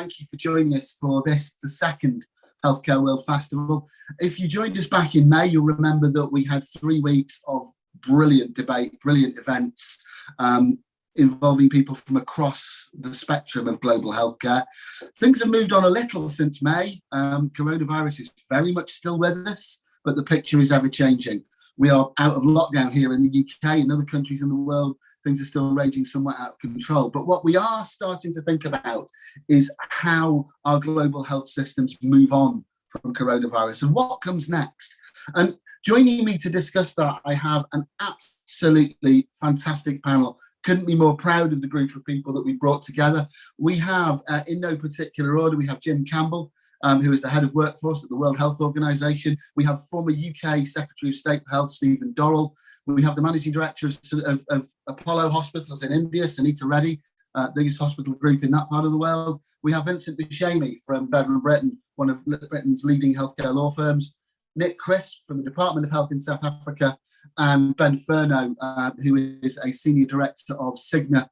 thank you for joining us for this, the second Healthcare World Festival. If you joined us back in May, you'll remember that we had 3 weeks of brilliant debate, brilliant events involving people from across the spectrum of global healthcare. Things have moved on a little since May. Coronavirus is very much still with us, but the picture is ever changing. We are out of lockdown here in the UK. In other countries in the world, things are still raging somewhat out of control. But what we are starting to think about is how our global health systems move on from coronavirus and what comes next. And joining me to discuss that, I have an absolutely fantastic panel. Couldn't be more proud of the group of people that we brought together. We have, in no particular order, we have Jim Campbell, who is the head of workforce at the World Health Organization. We have former UK Secretary of State for Health, Stephen Dorrell. We have the managing director of Apollo Hospitals in India, Sunita Reddy, biggest hospital group in that part of the world. We have Vincent Buscemi from Bevan Britain, one of Britain's leading healthcare law firms. Nick Crisp from the Department of Health in South Africa, and Ben Furno, who is a senior director of Cigna,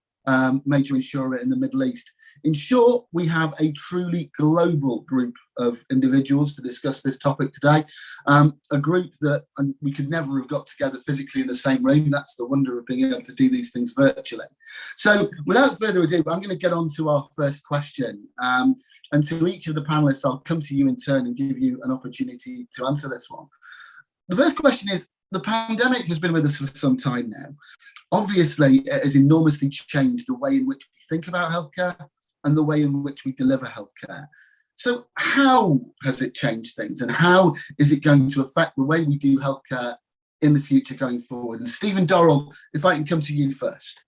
major insurer in the Middle East. In short, we have a truly global group of individuals to discuss this topic today. A group that we could never have got together physically in the same room. That's the wonder of being able to do these things virtually. So without further ado, I'm going to get on to our first question. And to each of the panelists, I'll come to you in turn and give you an opportunity to answer this one. The first question is, the pandemic has been with us for some time now. Obviously, it has enormously changed the way in which we think about healthcare and the way in which we deliver healthcare. So how has it changed things, and how is it going to affect the way we do healthcare in the future going forward? And Stephen Dorrell, if I can come to you first.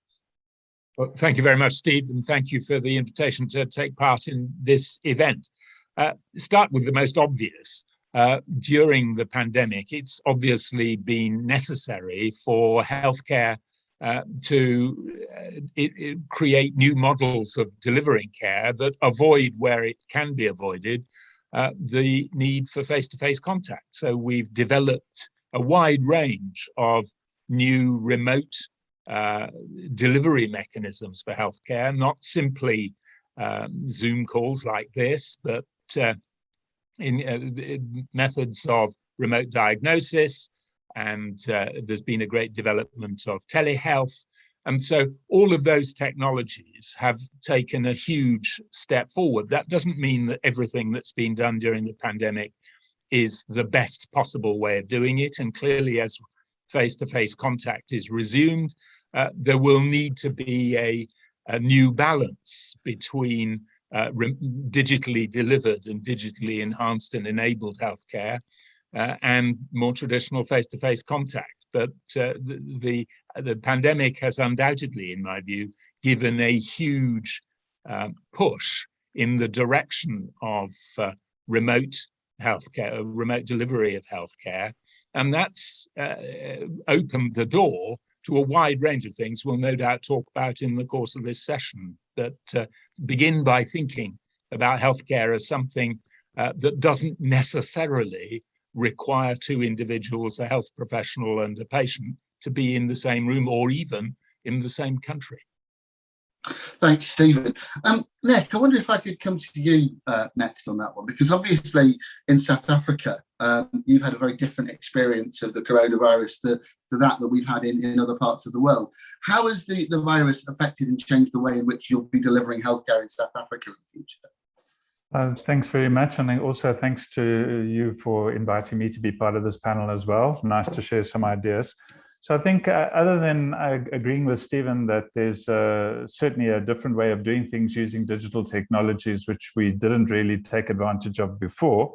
Well, thank you very much, Steve, and thank you for the invitation to take part in this event. Start with the most obvious. During the pandemic, it's obviously been necessary for healthcare to create new models of delivering care that avoid, where it can be avoided, the need for face-to-face contact. So we've developed a wide range of new remote delivery mechanisms for healthcare, not simply Zoom calls like this, but in methods of remote diagnosis, and there's been a great development of telehealth. And so all of those technologies have taken a huge step forward. That doesn't mean that everything that's been done during the pandemic is the best possible way of doing it. And clearly, as face-to-face contact is resumed, there will need to be a new balance between digitally delivered and digitally enhanced and enabled healthcare and more traditional face-to-face contact. But the pandemic has undoubtedly, in my view, given a huge push in the direction of remote healthcare, remote delivery of healthcare, and that's opened the door to a wide range of things we'll no doubt talk about in the course of this session, that begin by thinking about healthcare as something that doesn't necessarily require two individuals, a health professional and a patient, to be in the same room or even in the same country. Thanks, Stephen. Nick, I wonder if I could come to you next on that one, because obviously in South Africa, you've had a very different experience of the coronavirus to that we've had in other parts of the world. How has the virus affected and changed the way in which you'll be delivering healthcare in South Africa in the future? Thanks very much. And also thanks to you for inviting me to be part of this panel as well. Nice to share some ideas. So I think other than agreeing with Stephen that there's certainly a different way of doing things using digital technologies, which we didn't really take advantage of before,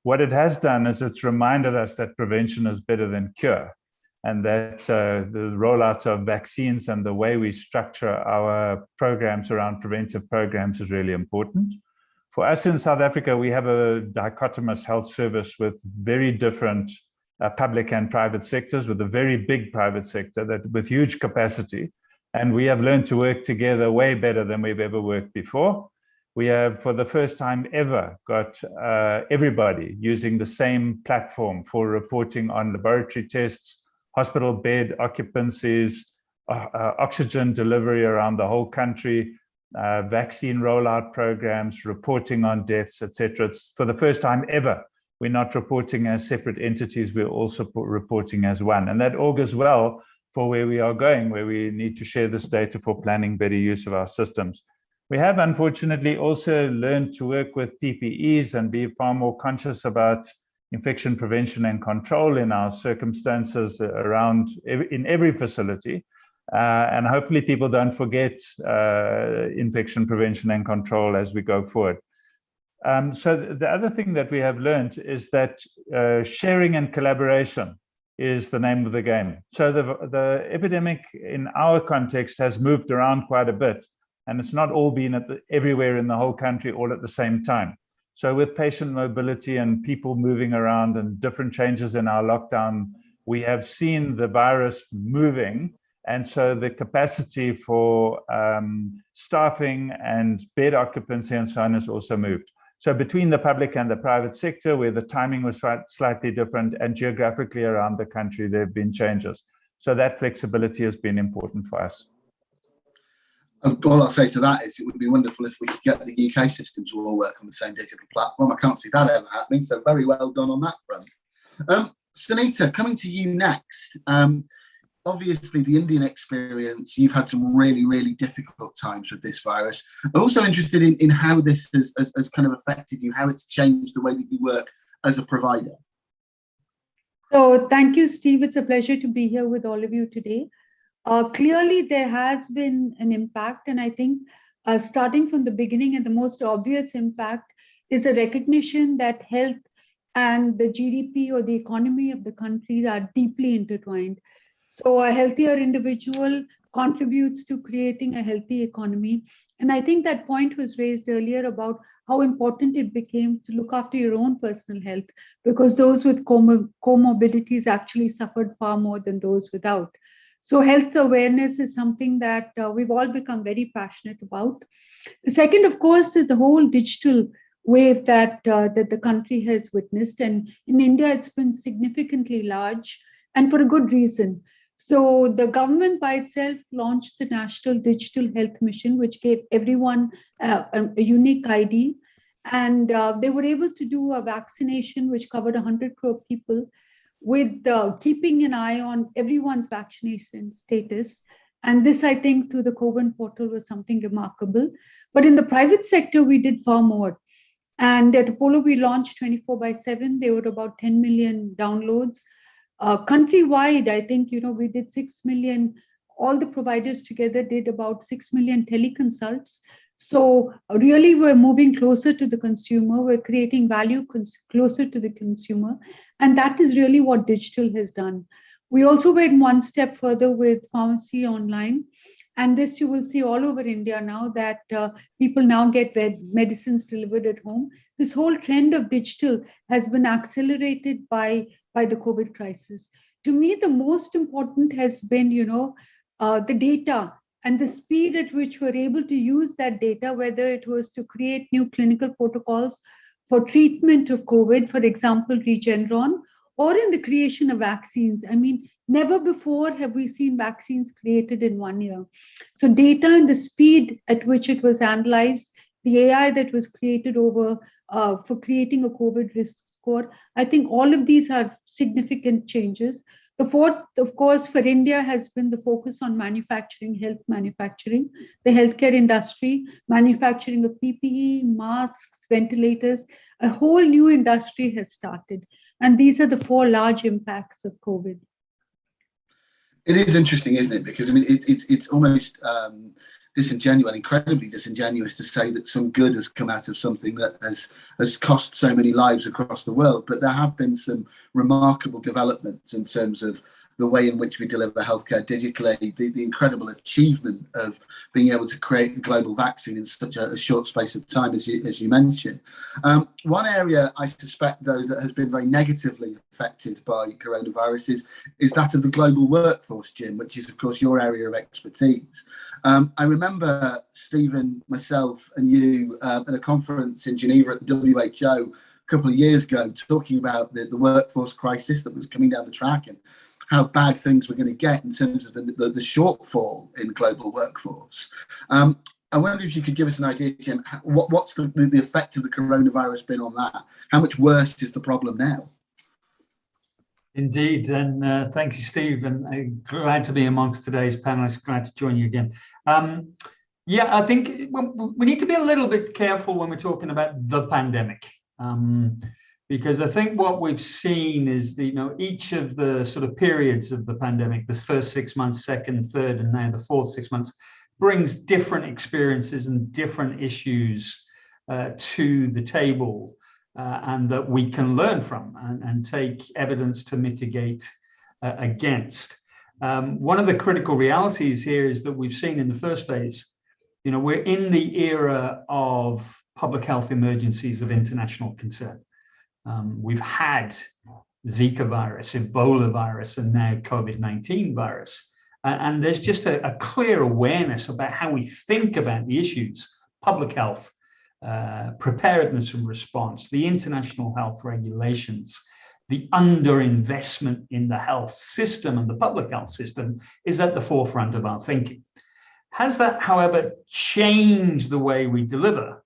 what it has done is it's reminded us that prevention is better than cure, and that the rollout of vaccines and the way we structure our programs around preventive programs is really important. For us in South Africa, we have a dichotomous health service with very different public and private sectors, with a very big private sector with huge capacity. And we have learned to work together way better than we've ever worked before. We have, for the first time ever, got everybody using the same platform for reporting on laboratory tests, hospital bed occupancies, oxygen delivery around the whole country, vaccine rollout programs, reporting on deaths, etc. For the first time ever, we're not reporting as separate entities, we're also reporting as one. And that augurs well for where we are going, where we need to share this data for planning better use of our systems. We have unfortunately also learned to work with PPEs and be far more conscious about infection prevention and control in our circumstances around in every facility. And hopefully people don't forget infection prevention and control as we go forward. So the other thing that we have learned is that sharing and collaboration is the name of the game. So the epidemic in our context has moved around quite a bit, and it's not all been everywhere in the whole country all at the same time. So with patient mobility and people moving around and different changes in our lockdown, we have seen the virus moving. And so the capacity for staffing and bed occupancy and so on has also moved. So between the public and the private sector, where the timing was slightly different, and geographically around the country, there have been changes. So that flexibility has been important for us. All I'll say to that is it would be wonderful if we could get the UK systems to all work on the same digital platform. I can't see that ever happening, so very well done on that front. Sunita, coming to you next. Obviously, the Indian experience, you've had some really, really difficult times with this virus. I'm also interested in how this has kind of affected you, how it's changed the way that you work as a provider. So thank you, Steve. It's a pleasure to be here with all of you today. Clearly, there has been an impact, and I think starting from the beginning, and the most obvious impact is a recognition that health and the GDP or the economy of the countries are deeply intertwined. So a healthier individual contributes to creating a healthy economy. And I think that point was raised earlier about how important it became to look after your own personal health, because those with comorbidities actually suffered far more than those without. So health awareness is something that we've all become very passionate about. The second, of course, is the whole digital wave that the country has witnessed. And in India, it's been significantly large, and for a good reason. So the government by itself launched the National Digital Health Mission, which gave everyone a unique ID. And they were able to do a vaccination which covered 100 crore people, with keeping an eye on everyone's vaccination status. And this, I think, through the COVID portal was something remarkable. But in the private sector, we did far more. And at Apollo, we launched 24/7. There were about 10 million downloads. Countrywide, I think, we did 6 million. All the providers together did about 6 million teleconsults. So really, we're moving closer to the consumer. We're creating value closer to the consumer. And that is really what digital has done. We also went one step further with pharmacy online. And this you will see all over India now, that people now get medicines delivered at home. This whole trend of digital has been accelerated by the COVID crisis. To me, the most important has been, the data and the speed at which we're able to use that data, whether it was to create new clinical protocols for treatment of COVID, for example, Regeneron, or in the creation of vaccines. I mean, never before have we seen vaccines created in 1 year. So data and the speed at which it was analyzed, the AI that was created for creating a COVID risk score, I think all of these are significant changes. The fourth, of course, for India has been the focus on manufacturing, health manufacturing, the healthcare industry, manufacturing of PPE, masks, ventilators. A whole new industry has started. And these are the 4 large impacts of COVID. It is interesting, isn't it? Because I mean, it's almost disingenuous, incredibly disingenuous to say that some good has come out of something that has cost so many lives across the world. But there have been some remarkable developments in terms of the way in which we deliver healthcare digitally, the incredible achievement of being able to create a global vaccine in such a short space of time, as you mentioned. One area I suspect, though, that has been very negatively affected by coronavirus is that of the global workforce, Jim, which is, of course, your area of expertise. I remember Stephen, myself, and you at a conference in Geneva at the WHO a couple of years ago, talking about the workforce crisis that was coming down the track and how bad things were going to get in terms of the shortfall in global workforce. I wonder if you could give us an idea, Jim, what's the effect of the coronavirus been on that? How much worse is the problem now? Indeed, and thank you, Steve, and I'm glad to be amongst today's panelists. Glad to join you again. Yeah, I think we need to be a little bit careful when we're talking about the pandemic, because I think what we've seen is each of the sort of periods of the pandemic, this first 6 months, second, third, and now the fourth 6 months, brings different experiences and different issues to the table. And that we can learn from and take evidence to mitigate against. One of the critical realities here is that we've seen in the first phase, we're in the era of public health emergencies of international concern. We've had Zika virus, Ebola virus, and now COVID-19 virus. And there's just a clear awareness about how we think about the issues, public health, preparedness and response, the international health regulations, the underinvestment in the health system and the public health system is at the forefront of our thinking. Has that, however, changed the way we deliver?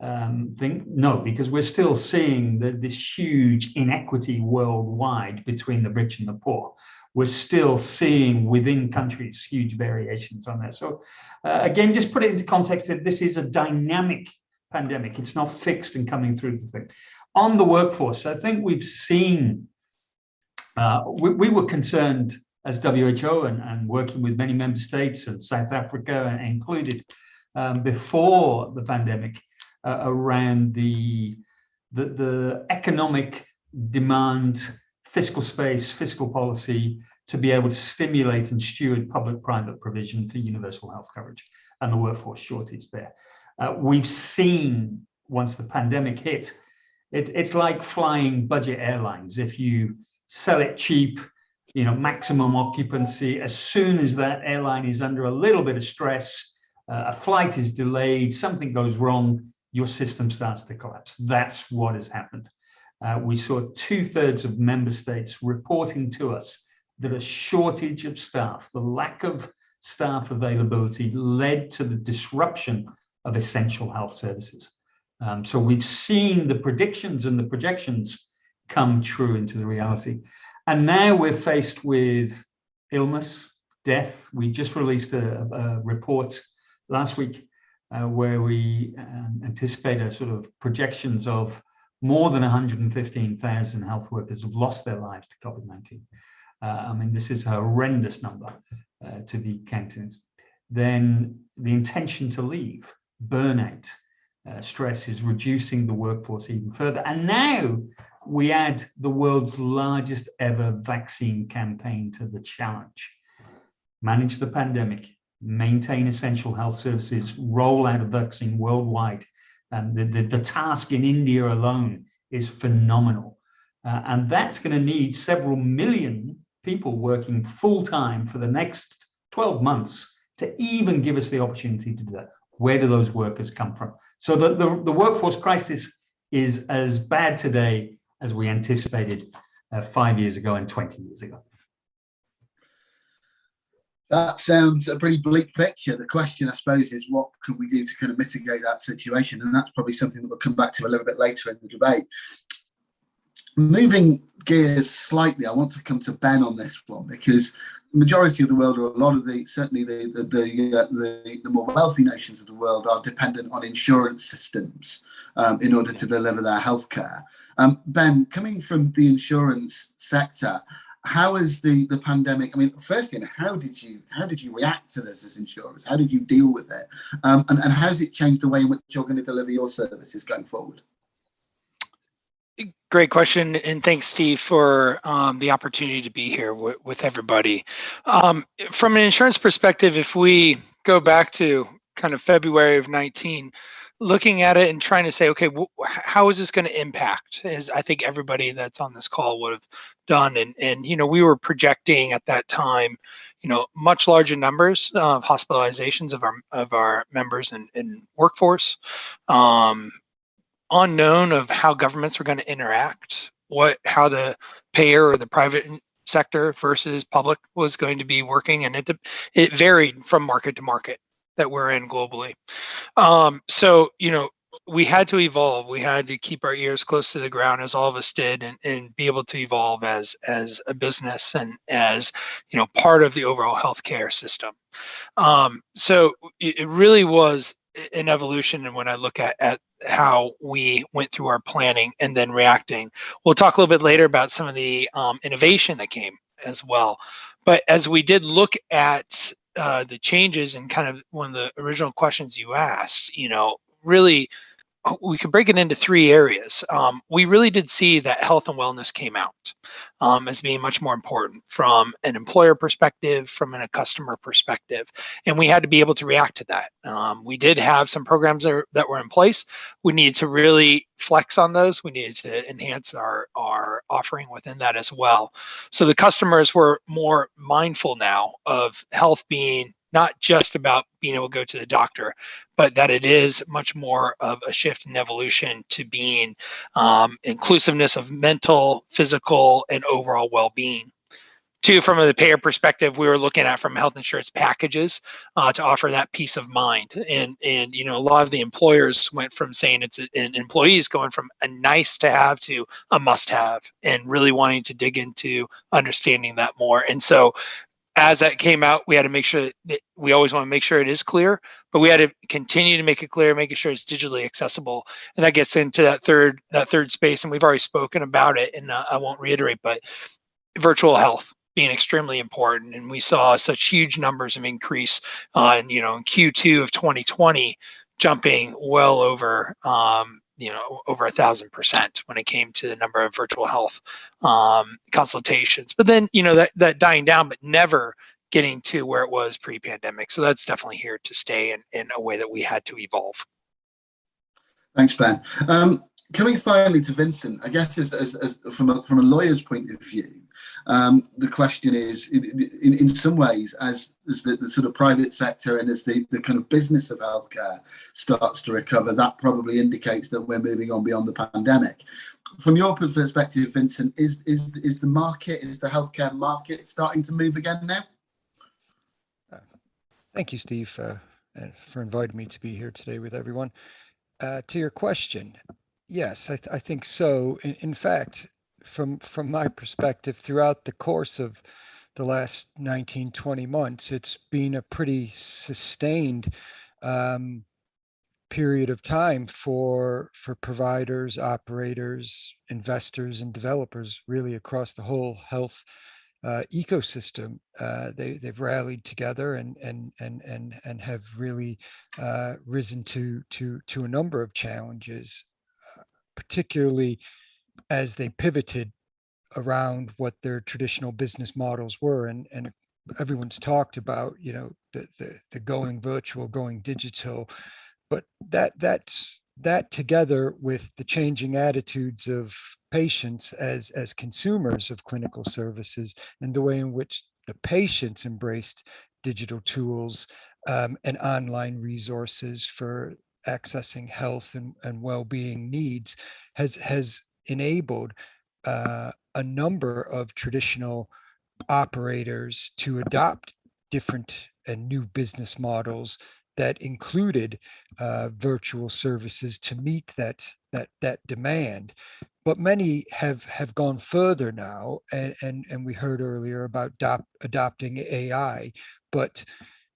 No, because we're still seeing this huge inequity worldwide between the rich and the poor. We're still seeing within countries huge variations on that. So again, just put it into context that this is a dynamic pandemic. It's not fixed and coming through the thing. On the workforce, I think we've seen, we were concerned as WHO and working with many member states and South Africa included before the pandemic around the economic demand, fiscal space, fiscal policy to be able to stimulate and steward public-private provision for universal health coverage and the workforce shortage there. We've seen, once the pandemic hit, it's like flying budget airlines. If you sell it cheap, maximum occupancy, as soon as that airline is under a little bit of stress, a flight is delayed, something goes wrong, your system starts to collapse. That's what has happened. We saw 2/3 of member states reporting to us that a shortage of staff, the lack of staff availability led to the disruption of essential health services. So we've seen the predictions and the projections come true into the reality. And now we're faced with illness, death. We just released a report last week where we anticipate a sort of projections of more than 115,000 health workers have lost their lives to COVID-19. I mean, this is a horrendous number to be countenanced. Then the intention to leave, burnout, stress is reducing the workforce even further. And now we add the world's largest ever vaccine campaign to the challenge. Manage the pandemic, maintain essential health services, roll out a vaccine worldwide. And the task in India alone is phenomenal. And that's going to need several million people working full-time for the next 12 months to even give us the opportunity to do that. Where do those workers come from? So the workforce crisis is as bad today as we anticipated 5 years ago and 20 years ago. That sounds a pretty bleak picture. The question, I suppose, is what could we do to kind of mitigate that situation? And that's probably something that we'll come back to a little bit later in the debate. Moving gears slightly, I want to come to Ben on this one, because the majority of the world, or a lot of certainly the more wealthy nations of the world, are dependent on insurance systems in order to deliver their healthcare. Ben, coming from the insurance sector, how has the pandemic? I mean, firstly, how did you react to this as insurers? How did you deal with it? And how has it changed the way in which you're going to deliver your services going forward? Great question, and thanks, Steve, for the opportunity to be here with everybody. From an insurance perspective, if we go back to kind of February of 19, looking at it and trying to say, okay, how is this going to impact? As I think everybody that's on this call would have done, and we were projecting at that time, much larger numbers of hospitalizations of our members and workforce. Unknown of how governments were going to interact, how the payer or the private sector versus public was going to be working, and it varied from market to market. that we're in globally. So, we had to evolve. We had to keep our ears close to the ground, as all of us did, and be able to evolve as a business and as part of the overall healthcare system. So it really was an evolution. And when I look at how we went through our planning and then reacting, we'll talk a little bit later about some of the innovation that came as well. But as we did look at the changes, and kind of one of the original questions you asked, really, we could break it into three areas. We really did see that health and wellness came out as being much more important from an employer perspective, from a customer perspective, and we had to be able to react to that. We did have some programs that were in place. We needed to really flex on those. We needed to enhance our offering within that as well. So the customers were more mindful now of health being not just about being able to go to the doctor, but that it is much more of a shift in evolution to being inclusiveness of mental, physical, and overall well-being. Two, from the payer perspective, we were looking at from health insurance packages to offer that peace of mind. And a lot of the employers went from saying and employees going from a nice to have to a must have, and really wanting to dig into understanding that more. And so as that came out, we had to make sure that we always want to make sure it is clear, but we had to continue to make it clear, making sure it's digitally accessible. And that gets into that third space. And we've already spoken about it, and I won't reiterate, but virtual health being extremely important. And we saw such huge numbers of increase in Q2 of 2020, jumping well over over 1,000% when it came to the number of virtual health consultations. But then that dying down, but never getting to where it was pre-pandemic. So that's definitely here to stay in a way that we had to evolve. Thanks, Ben. Coming finally to Vincent, I guess as from a lawyer's point of view, the question is, in some ways, as the sort of private sector and as the kind of business of healthcare starts to recover, that probably indicates that we're moving on beyond the pandemic. From your perspective, Vincent, is the healthcare market starting to move again now? Thank you, Steve, for inviting me to be here today with everyone. To your question, yes, I think so. In fact, from my perspective, throughout the course of the last 19, 20 months, it's been a pretty sustained period of time for providers, operators, investors, and developers really across the whole health ecosystem. They've rallied together and have really risen to a number of challenges, particularly as they pivoted around what their traditional business models were. And everyone's talked about, the going virtual, going digital, but that together with the changing attitudes of patients as consumers of clinical services, and the way in which the patients embraced digital tools and online resources for accessing health and well-being needs, has enabled a number of traditional operators to adopt different and new business models that included virtual services to meet that demand. But many have gone further now, and we heard earlier about adopting AI. But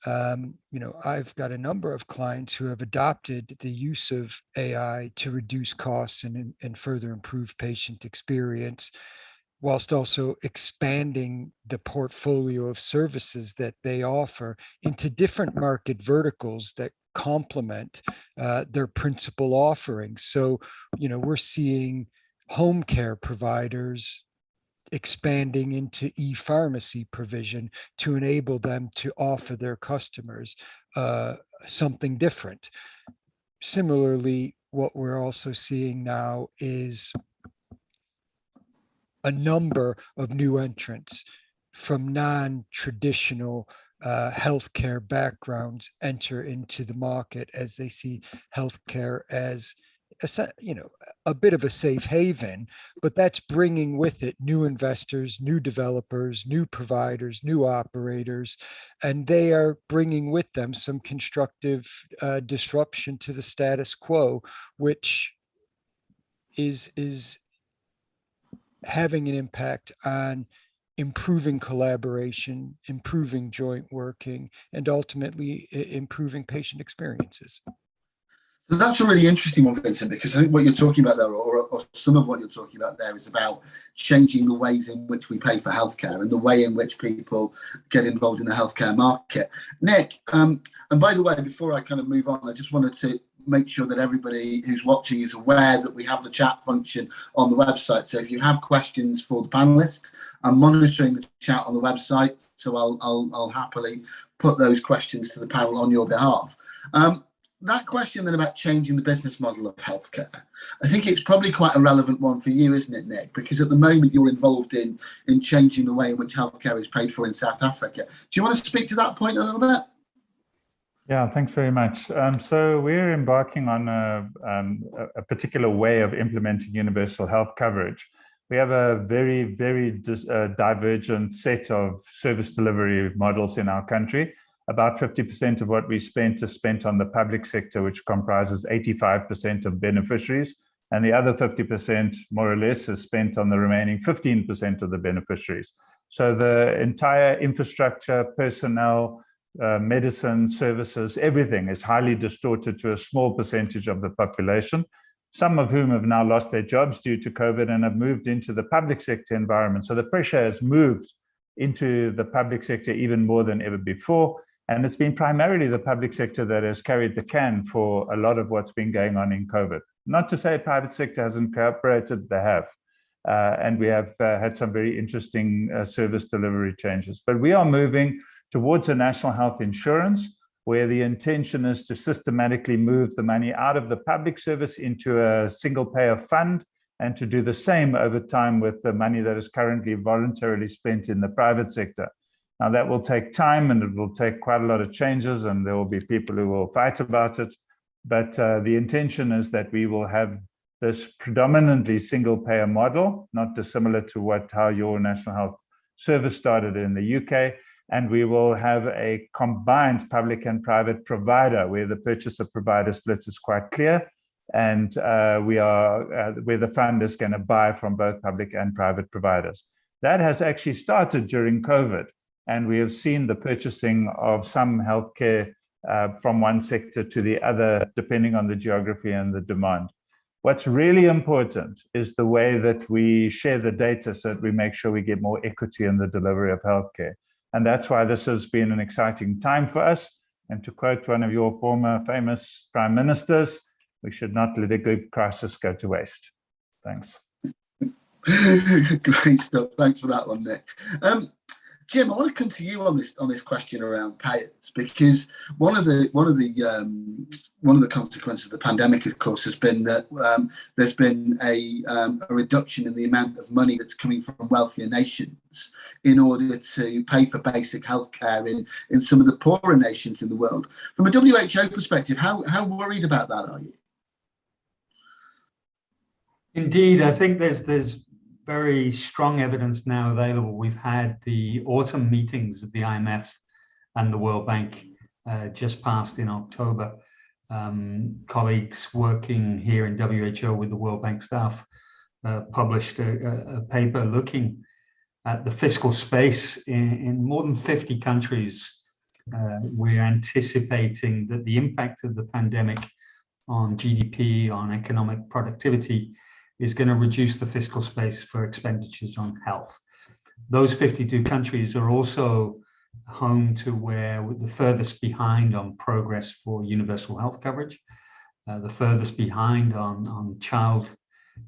I've got a number of clients who have adopted the use of AI to reduce costs and further improve patient experience, whilst also expanding the portfolio of services that they offer into different market verticals that complement their principal offerings. So, we're seeing home care providers expanding into e-pharmacy provision to enable them to offer their customers something different. Similarly, what we're also seeing now is a number of new entrants from non-traditional healthcare backgrounds enter into the market as they see healthcare as a bit of a safe haven, but that's bringing with it new investors, new developers, new providers, new operators, and they are bringing with them some constructive disruption to the status quo, which is having an impact on improving collaboration, improving joint working, and ultimately improving patient experiences. So that's a really interesting one, Vincent, because I think what you're talking about there, or some of what you're talking about there, is about changing the ways in which we pay for healthcare and the way in which people get involved in the healthcare market. Nick, and by the way, before I kind of move on, I just wanted to make sure that everybody who's watching is aware that we have the chat function on the website. So if you have questions for the panelists, I'm monitoring the chat on the website, so I'll happily put those questions to the panel on your behalf. That question then about changing the business model of healthcare, I think it's probably quite a relevant one for you, isn't it, Nick? Because at the moment you're involved in changing the way in which healthcare is paid for in South Africa. Do you want to speak to that point a little bit? Yeah, thanks very much. So we're embarking on a particular way of implementing universal health coverage. We have a very, very divergent set of service delivery models in our country. About 50% of what we spent is spent on the public sector, which comprises 85% of beneficiaries. And the other 50%, more or less, is spent on the remaining 15% of the beneficiaries. So the entire infrastructure, personnel, medicine, services, everything is highly distorted to a small percentage of the population, some of whom have now lost their jobs due to COVID and have moved into the public sector environment. So the pressure has moved into the public sector even more than ever before. And it's been primarily the public sector that has carried the can for a lot of what's been going on in COVID. Not to say private sector hasn't cooperated, they have. And we have had some very interesting service delivery changes. But we are moving towards a national health insurance where the intention is to systematically move the money out of the public service into a single payer fund and to do the same over time with the money that is currently voluntarily spent in the private sector. Now, that will take time and it will take quite a lot of changes, and there will be people who will fight about it. But the intention is that we will have this predominantly single payer model, not dissimilar to how your National Health Service started in the UK. And we will have a combined public and private provider where the purchase of provider splits is quite clear. And where the fund is going to buy from both public and private providers. That has actually started during COVID. And we have seen the purchasing of some healthcare from one sector to the other, depending on the geography and the demand. What's really important is the way that we share the data so that we make sure we get more equity in the delivery of healthcare. And that's why this has been an exciting time for us. And to quote one of your former famous prime ministers, we should not let a good crisis go to waste. Thanks. Great stuff. Thanks for that one, Nick. Jim, I want to come to you on this question around payers, because one of the consequences of the pandemic, of course, has been that there's been a reduction in the amount of money that's coming from wealthier nations in order to pay for basic healthcare in some of the poorer nations in the world. From a WHO perspective, how worried about that are you? Indeed, I think there's very strong evidence now available. We've had the autumn meetings of the IMF and the World Bank just passed in October. Colleagues working here in WHO with the World Bank staff published a paper looking at the fiscal space in more than 50 countries. We're anticipating that the impact of the pandemic on GDP, on economic productivity, is going to reduce the fiscal space for expenditures on health. Those 52 countries are also home to where we're the furthest behind on progress for universal health coverage, the furthest behind on child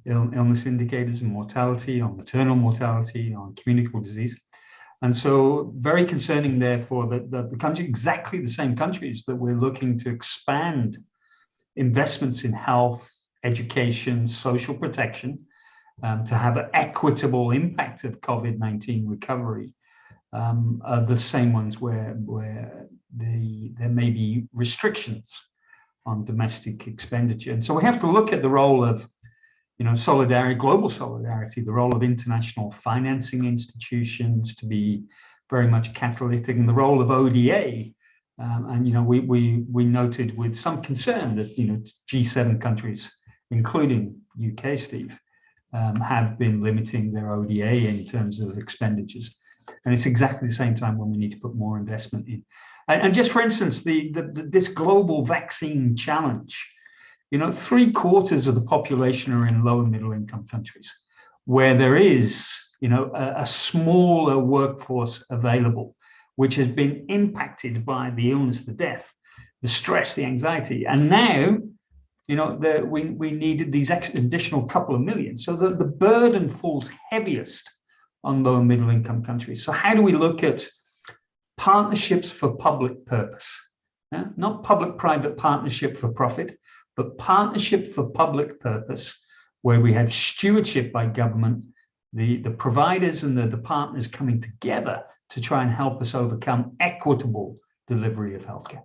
illness indicators and mortality, on maternal mortality, on communicable disease. And so very concerning, therefore, that the country, exactly the same countries that we're looking to expand investments in health, education, social protection, to have an equitable impact of COVID-19 recovery, are the same ones where there may be restrictions on domestic expenditure. And so we have to look at the role of solidarity, global solidarity, the role of international financing institutions to be very much catalytic, and the role of ODA. We noted with some concern that G7 countries, including UK, Steve, have been limiting their ODA in terms of expenditures, and it's exactly the same time when we need to put more investment in. And just for instance, this global vaccine challenge. 3/4 of the population are in low and middle income countries, where there is, a smaller workforce available, which has been impacted by the illness, the death, the stress, the anxiety. And now, we needed these additional couple of million. So the burden falls heaviest on low and middle income countries. So how do we look at partnerships for public purpose? Not public-private partnership for profit, but partnership for public purpose, where we have stewardship by government, the providers and the partners coming together to try and help us overcome equitable delivery of healthcare.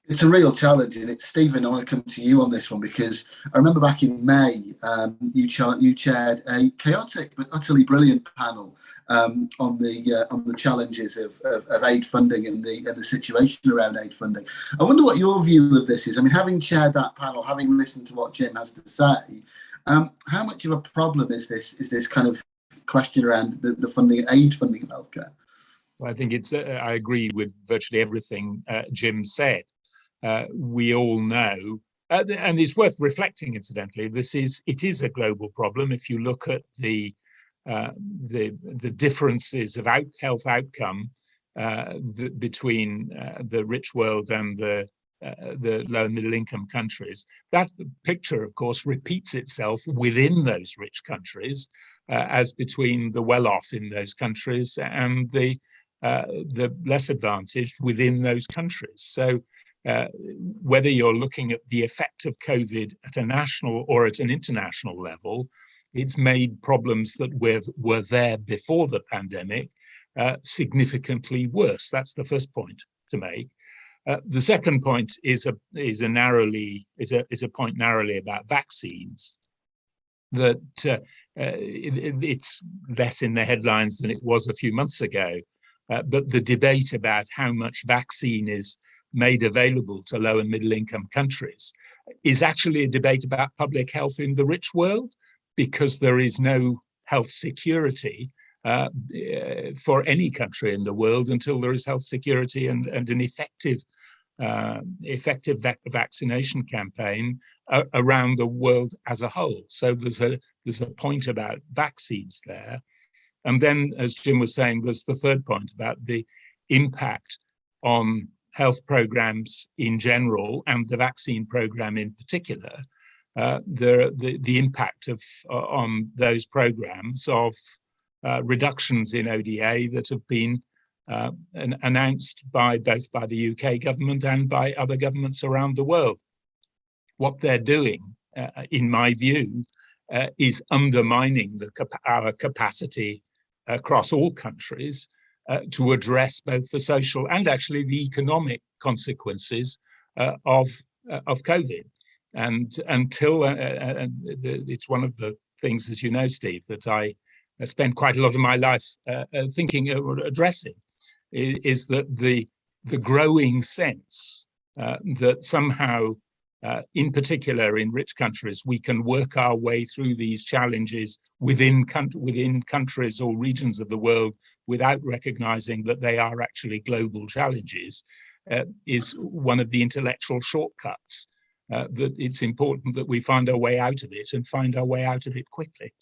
It's a real challenge, and it's Stephen. I want to come to you on this one because I remember back in May, you chaired a chaotic but utterly brilliant panel on the challenges of aid funding and the situation around aid funding. I wonder what your view of this is. I mean, having chaired that panel, having listened to what Jim has to say, how much of a problem is this kind of question around the aid funding of healthcare? Well, I think I agree with virtually everything Jim said. We all know, and it's worth reflecting, incidentally, it is a global problem. If you look at the differences of health outcome between the rich world and the low and middle income countries, that picture, of course, repeats itself within those rich countries as between the well-off in those countries and the less advantaged within those countries. So whether you're looking at the effect of COVID at a national or at an international level, it's made problems that were there before the pandemic significantly worse. That's the first point to make. The second point is a point narrowly about vaccines. That it's less in the headlines than it was a few months ago, but the debate about how much vaccine is made available to low and middle income countries is actually a debate about public health in the rich world, because there is no health security for any country in the world until there is health security and an effective vaccination campaign around the world as a whole. So there's a point about vaccines there. And then, as Jim was saying, there's the third point about the impact on health programs in general and the vaccine program in particular, the impact on those programs of reductions in ODA that have been announced both by the UK government and by other governments around the world. What they're doing, in my view, is undermining our capacity across all countries to address both the social and actually the economic consequences of COVID. And until it's one of the things, as you know, Steve, that I spend quite a lot of my life thinking or addressing, is that the growing sense that somehow, in particular in rich countries, we can work our way through these challenges within countries or regions of the world without recognizing that they are actually global challenges, is one of the intellectual shortcuts. That it's important that we find our way out of it and find our way out of it quickly.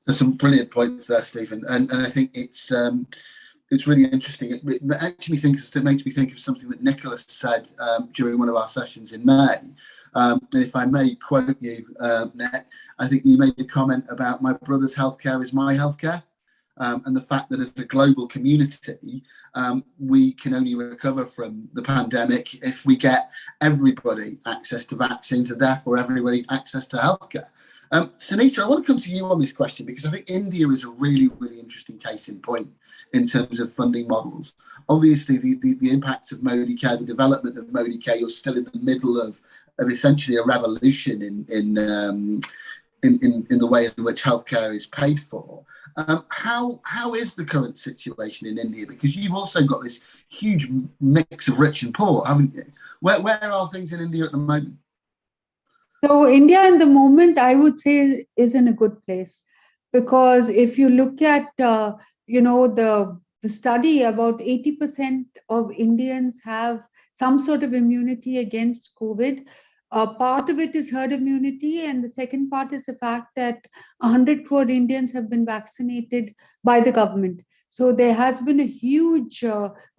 There's some brilliant points there, Stephen, and I think it's really interesting. It makes me think of something that Nicholas said during one of our sessions in May. And if I may quote you, Nick, I think you made a comment about my brother's healthcare is my healthcare. And the fact that as a global community, we can only recover from the pandemic if we get everybody access to vaccines and therefore everybody access to healthcare. Sunita, I want to come to you on this question because I think India is a really, really interesting case in point in terms of funding models. Obviously, the impacts of Modi Care, the development of Modi Care, you're still in the middle of essentially a revolution in the way in which healthcare is paid for. How is the current situation in India? Because you've also got this huge mix of rich and poor, haven't you? Where are things in India at the moment? So India in the moment, I would say, is in a good place, because if you look at the study, about 80% of Indians have some sort of immunity against COVID. Part of it is herd immunity, and the second part is the fact that 100 crore Indians have been vaccinated by the government. So there has been a huge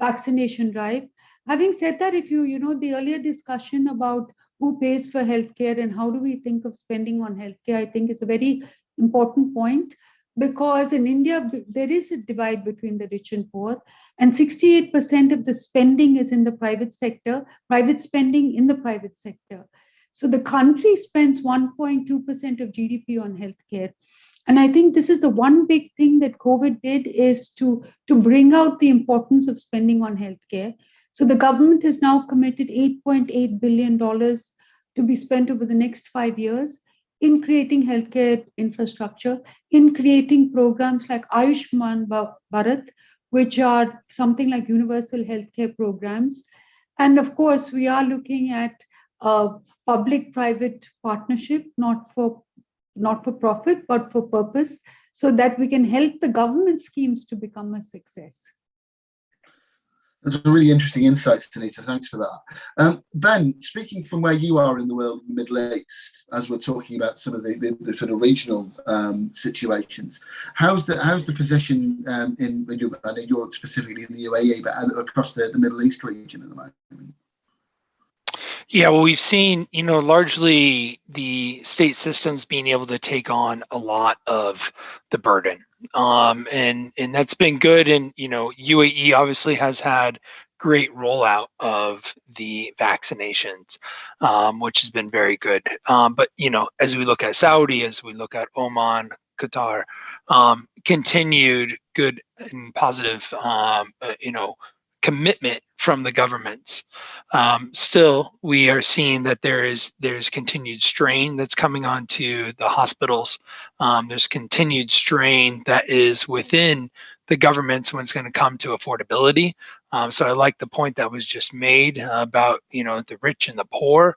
vaccination drive. Having said that, if the earlier discussion about who pays for healthcare and how do we think of spending on healthcare, I think is a very important point, because in India, there is a divide between the rich and poor, and 68% of the spending is in the private sector, private spending in the private sector. So the country spends 1.2% of GDP on healthcare. And I think this is the one big thing that COVID did, is to bring out the importance of spending on healthcare. So the government has now committed $8.8 billion to be spent over the next 5 years in creating healthcare infrastructure, in creating programs like Ayushman Bharat, which are something like universal healthcare programs. And of course, we are looking at public-private partnership, not for profit, but for purpose, so that we can help the government schemes to become a success. That's a really interesting insight, Sunita. Thanks for that. Ben, speaking from where you are in the world, in the Middle East, as we're talking about some of the sort of regional situations, how's the position in I know Europe, specifically in the UAE, but across the Middle East region at the moment? Yeah, well, we've seen, largely the state systems being able to take on a lot of the burden. And that's been good. And, UAE obviously has had great rollout of the vaccinations, which has been very good. But, as we look at Saudi, as we look at Oman, Qatar, continued good and positive, commitment from the governments. Still, we are seeing that there's continued strain that's coming onto the hospitals. There's continued strain that is within the governments when it's going to come to affordability. So I like the point that was just made about the rich and the poor.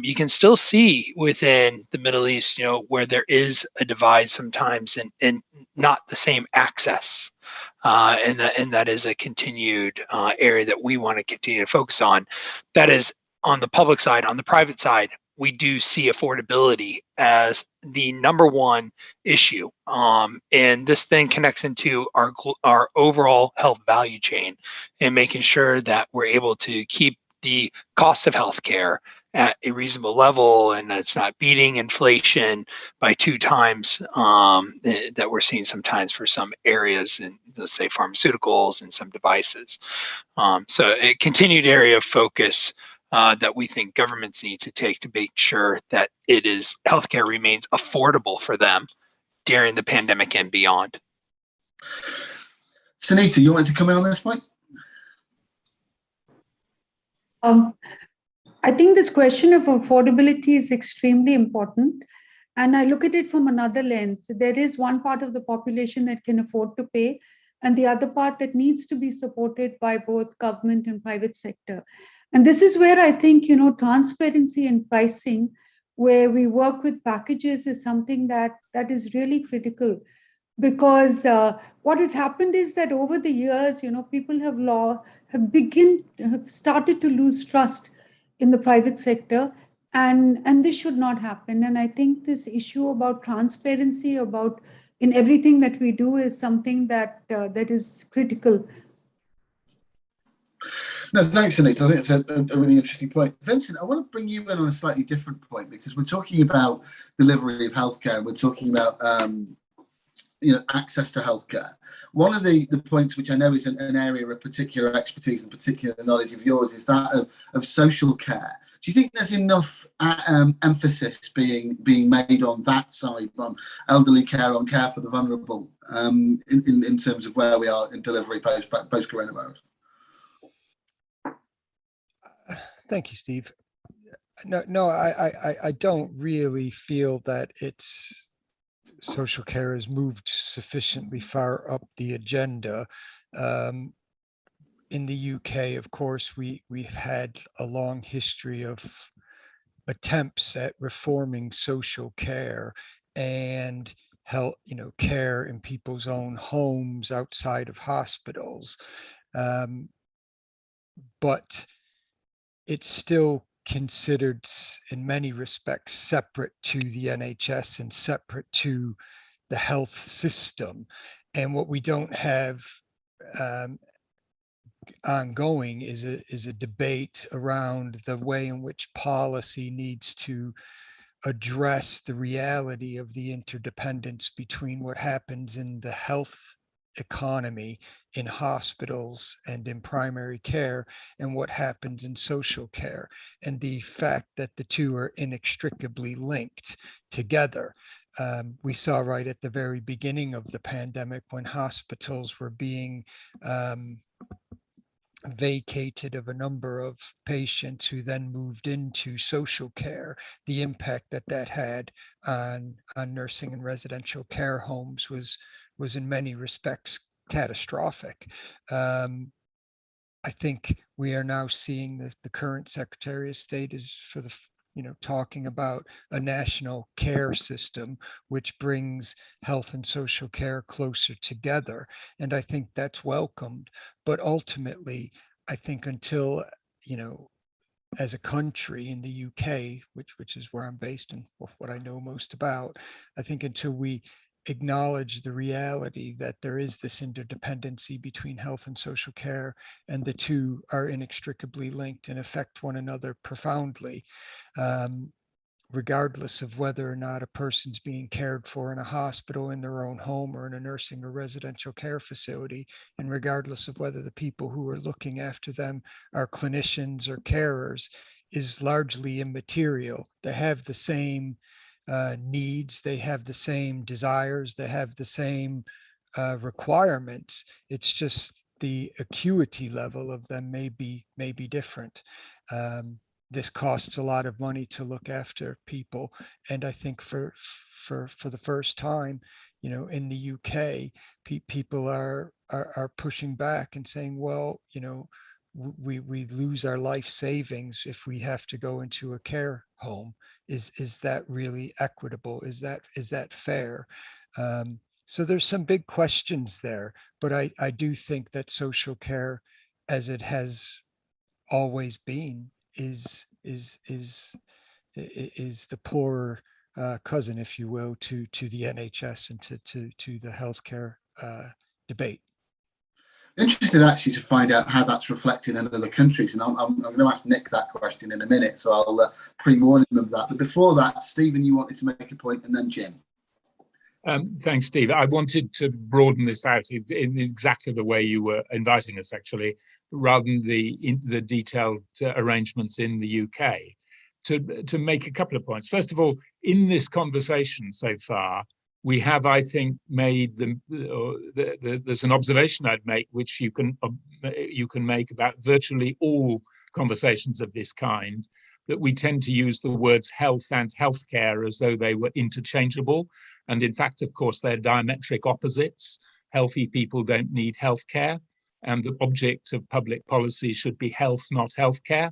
You can still see within the Middle East, where there is a divide sometimes and not the same access. And that is a continued area that we want to continue to focus on. That is on the public side. On the private side, we do see affordability as the number one issue. And this then connects into our overall health value chain and making sure that we're able to keep the cost of healthcare at a reasonable level, and that's not beating inflation by 2 times that we're seeing sometimes for some areas in, let's say, pharmaceuticals and some devices. So a continued area of focus that we think governments need to take to make sure that healthcare remains affordable for them during the pandemic and beyond. Sunita, you want to come in on this point? I think this question of affordability is extremely important. And I look at it from another lens. There is one part of the population that can afford to pay, and the other part that needs to be supported by both government and private sector. And this is where I think, transparency in pricing, where we work with packages, is something that is really critical. Because what has happened is that over the years, people have started to lose trust in the private sector, and this should not happen. And I think this issue about transparency in everything that we do is something that is critical. No, thanks, Anita. I think it's a really interesting point. Vincent, I want to bring you in on a slightly different point, because we're talking about delivery of healthcare. We're talking about access to healthcare. One of the points which I know is an area of particular expertise and particular knowledge of yours is that of social care. Do you think there's enough emphasis being made on that side, on elderly care, on care for the vulnerable, in terms of where we are in delivery post coronavirus? Thank you, Steve. No, I don't really feel that it's social care has moved sufficiently far up the agenda. In the UK, of course, we've had a long history of attempts at reforming social care and health, care in people's own homes outside of hospitals. But it's still considered in many respects separate to the NHS and separate to the health system. And what we don't have ongoing is a debate around the way in which policy needs to address the reality of the interdependence between what happens in the health economy in hospitals and in primary care and what happens in social care, and the fact that the two are inextricably linked together. We saw right at the very beginning of the pandemic, when hospitals were being vacated of a number of patients who then moved into social care, the impact that that had on nursing and residential care homes was in many respects catastrophic. I think we are now seeing that the current Secretary of State is talking about a national care system, which brings health and social care closer together. And I think that's welcomed. But ultimately, I think until, as a country in the UK, which is where I'm based and what I know most about, I think until we acknowledge the reality that there is this interdependency between health and social care, and the two are inextricably linked and affect one another profoundly, regardless of whether or not a person's being cared for in a hospital, in their own home, or in a nursing or residential care facility, and regardless of whether the people who are looking after them are clinicians or carers, is largely immaterial. They have the same needs, they have the same desires, they have the same requirements. It's just the acuity level of them may be different. This costs a lot of money to look after people, and I think for the first time, in the UK, people are pushing back and saying, well, we lose our life savings if we have to go into a care home. Is that really equitable? Is that fair? So there's some big questions there, but I do think that social care, as it has always been, is the poorer cousin, if you will, to the NHS and to the healthcare debate. Interested actually to find out how that's reflected in other countries, and I'm going to ask Nick that question in a minute, so I'll pre-warn him of that. But before that, Stephen, you wanted to make a point, and then Jim. Thanks, Steve. I wanted to broaden this out in exactly the way you were inviting us, actually, rather than the detailed arrangements in the UK, to make a couple of points. First of all, in this conversation so far, we have, I think, made there's an observation I'd make, which you can make about virtually all conversations of this kind, that we tend to use the words health and healthcare as though they were interchangeable. And in fact, of course, they're diametric opposites. Healthy people don't need healthcare, and the object of public policy should be health, not healthcare.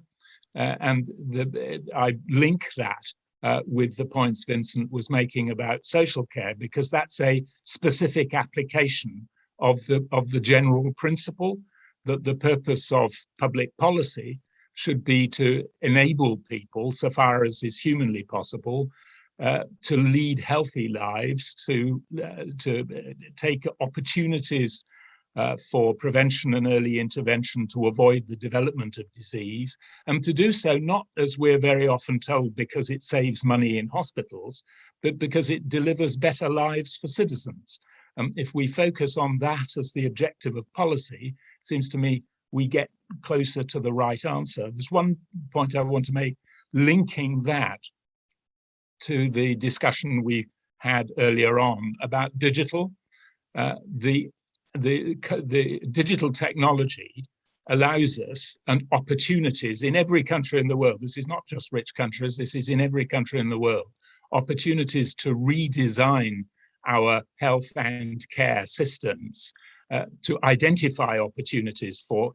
I link that with the points Vincent was making about social care, because that's a specific application of the general principle that the purpose of public policy should be to enable people, so far as is humanly possible, to lead healthy lives, to take opportunities for prevention and early intervention to avoid the development of disease, and to do so not, as we're very often told, because it saves money in hospitals, but because it delivers better lives for citizens. If we focus on that as the objective of policy, it seems to me we get closer to the right answer. There's one point I want to make, linking that to the discussion we had earlier on about digital. The digital technology allows us and opportunities in every country in the world. This is not just rich countries, this is in every country in the world. Opportunities to redesign our health and care systems, to identify opportunities for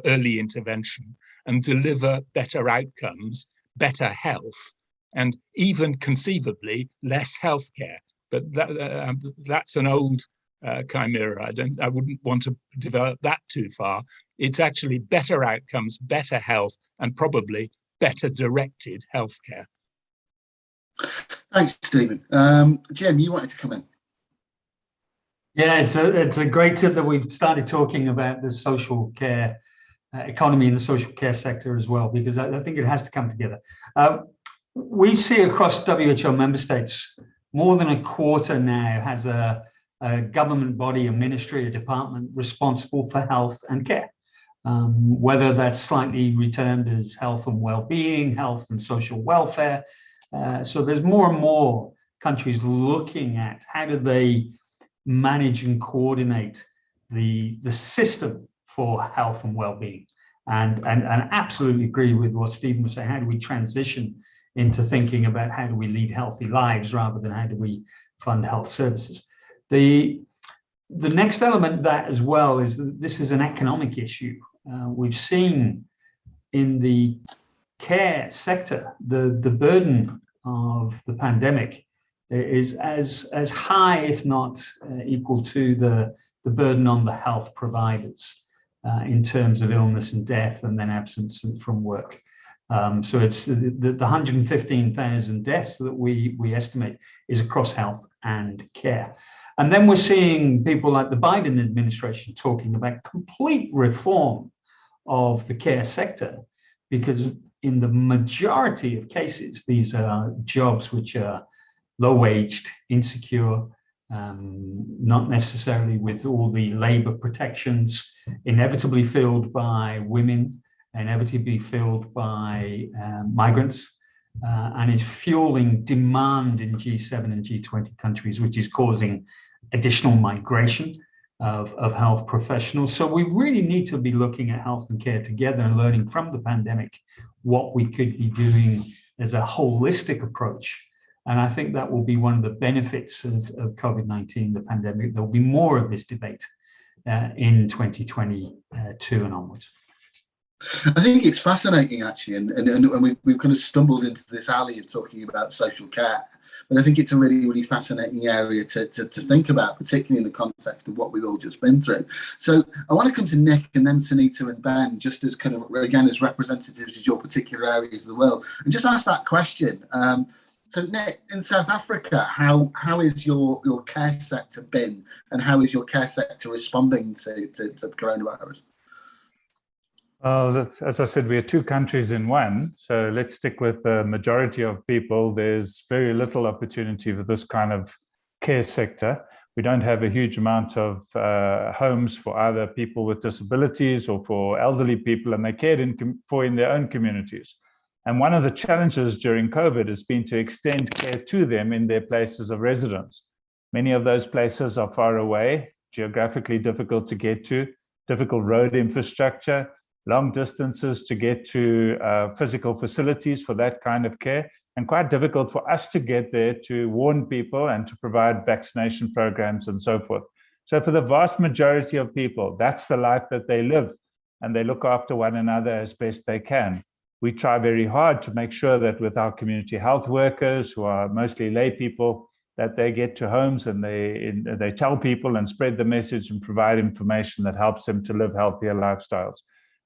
early intervention and deliver better outcomes, better health, and even conceivably less healthcare. But that's an old chimera. I wouldn't want to develop that too far. It's actually better outcomes, better health, and probably better directed healthcare. Thanks, Stephen. Jim, you wanted to come in. Yeah, it's a great tip that we've started talking about the social care economy in the social care sector as well, because I think it has to come together. We see across WHO member states, more than a quarter now has a government body, a ministry, a department responsible for health and care, whether that's slightly returned as health and well-being, health and social welfare. So there's more and more countries looking at how do they manage and coordinate the system for health and well-being, and absolutely agree with what Stephen was saying. How do we transition into thinking about how do we lead healthy lives rather than how do we fund health services? The next element of that as well is that this is an economic issue. We've seen in the care sector the burden of the pandemic is as high, if not equal to the burden on the health providers in terms of illness and death and then absence from work. So it's the 115,000 deaths that we estimate is across health and care. And then we're seeing people like the Biden administration talking about complete reform of the care sector, because in the majority of cases, these are jobs which are low-waged, insecure, not necessarily with all the labor protections, inevitably filled by women, inevitably filled by migrants, and is fueling demand in G7 and G20 countries, which is causing additional migration of health professionals. So we really need to be looking at health and care together and learning from the pandemic what we could be doing as a holistic approach. And I think that will be one of the benefits of COVID-19, the pandemic. There'll be more of this debate in 2022 and onwards. I think it's fascinating, actually, and we've kind of stumbled into this alley of talking about social care, but I think it's a really, really fascinating area to think about, particularly in the context of what we've all just been through. So I want to come to Nick and then Sunita and Ben, just as kind of, again, as representatives of your particular areas of the world, and just ask that question. So Nick, in South Africa, how is your care sector been, and how is your care sector responding to coronavirus? Well, as I said, we are two countries in one. So let's stick with the majority of people. There's very little opportunity for this kind of care sector. We don't have a huge amount of homes for either people with disabilities or for elderly people, and they're cared for in their own communities. And one of the challenges during COVID has been to extend care to them in their places of residence. Many of those places are far away, geographically difficult to get to, difficult road infrastructure, long distances to get to physical facilities for that kind of care, and quite difficult for us to get there to warn people and to provide vaccination programs and so forth. So for the vast majority of people, that's the life that they live, and they look after one another as best they can. We try very hard to make sure that with our community health workers, who are mostly lay people, that they get to homes and they tell people and spread the message and provide information that helps them to live healthier lifestyles.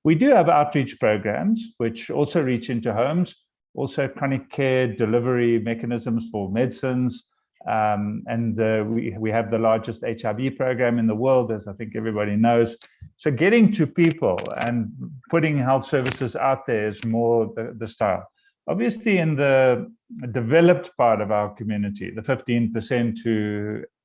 We do have outreach programs which also reach into homes, also chronic care delivery mechanisms for medicines, and we have the largest HIV program in the world, as I think everybody knows. So getting to people and putting health services out there is more the style. Obviously, in the developed part of our community, the 15%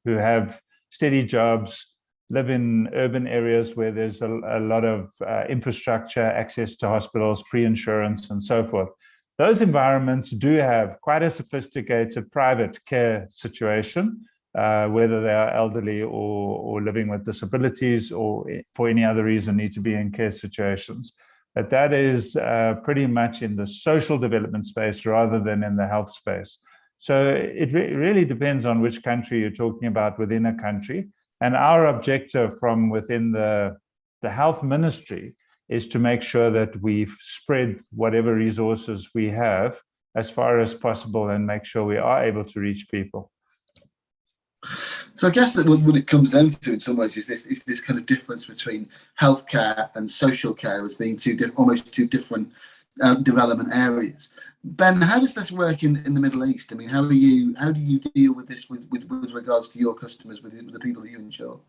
who have steady jobs, live in urban areas where there's a lot of infrastructure, access to hospitals, pre-insurance, and so forth. Those environments do have quite a sophisticated private care situation, whether they are elderly or living with disabilities or for any other reason need to be in care situations. But that is pretty much in the social development space rather than in the health space. So it really depends on which country you're talking about within a country. And our objective from within the health ministry is to make sure that we've spread whatever resources we have as far as possible and make sure we are able to reach people. So I guess that what it comes down to in some ways is this kind of difference between healthcare and social care as being almost two different development areas. Ben, how does this work in the Middle East? I mean, how do you deal with this with regards to your customers, with the people that you insure?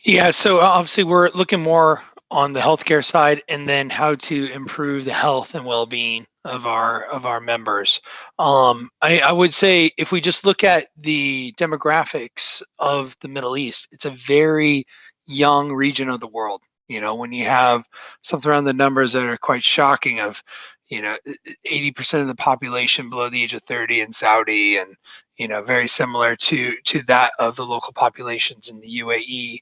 Yeah, so obviously we're looking more on the healthcare side, and then how to improve the health and well-being of our members. I would say if we just look at the demographics of the Middle East, it's a very young region of the world. You know, when you have something around the numbers that are quite shocking of, 80% of the population below the age of 30 in Saudi, and very similar to that of the local populations in the UAE.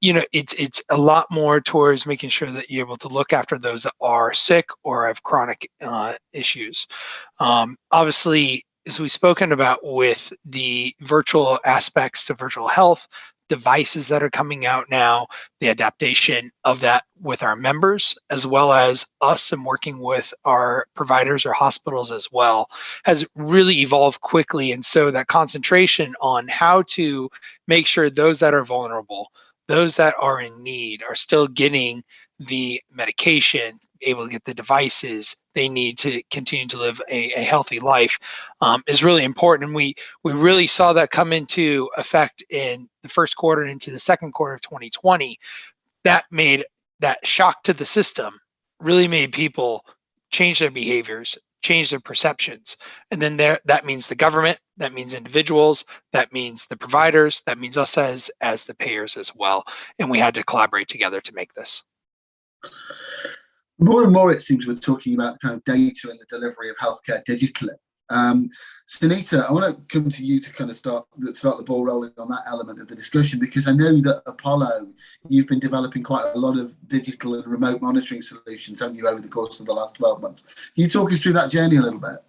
It's a lot more towards making sure that you're able to look after those that are sick or have chronic issues. Obviously, as we've spoken about with the virtual aspects to virtual health, devices that are coming out now, the adaptation of that with our members, as well as us and working with our providers or hospitals as well, has really evolved quickly. And so that concentration on how to make sure those that are vulnerable, those that are in need, are still getting the medication, able to get the devices they need to continue to live a healthy life, is really important. And we really saw that come into effect in the first quarter and into the second quarter of 2020. That made that shock to the system, really made people change their behaviors, change their perceptions. And then that means the government, that means individuals, that means the providers, that means us as the payers as well. And we had to collaborate together to make this. More and more, it seems we're talking about kind of data and the delivery of healthcare digitally. Sunita, I want to come to you to kind of start the ball rolling on that element of the discussion, because I know that Apollo, you've been developing quite a lot of digital and remote monitoring solutions, haven't you, over the course of the last 12 months? Can you talk us through that journey a little bit?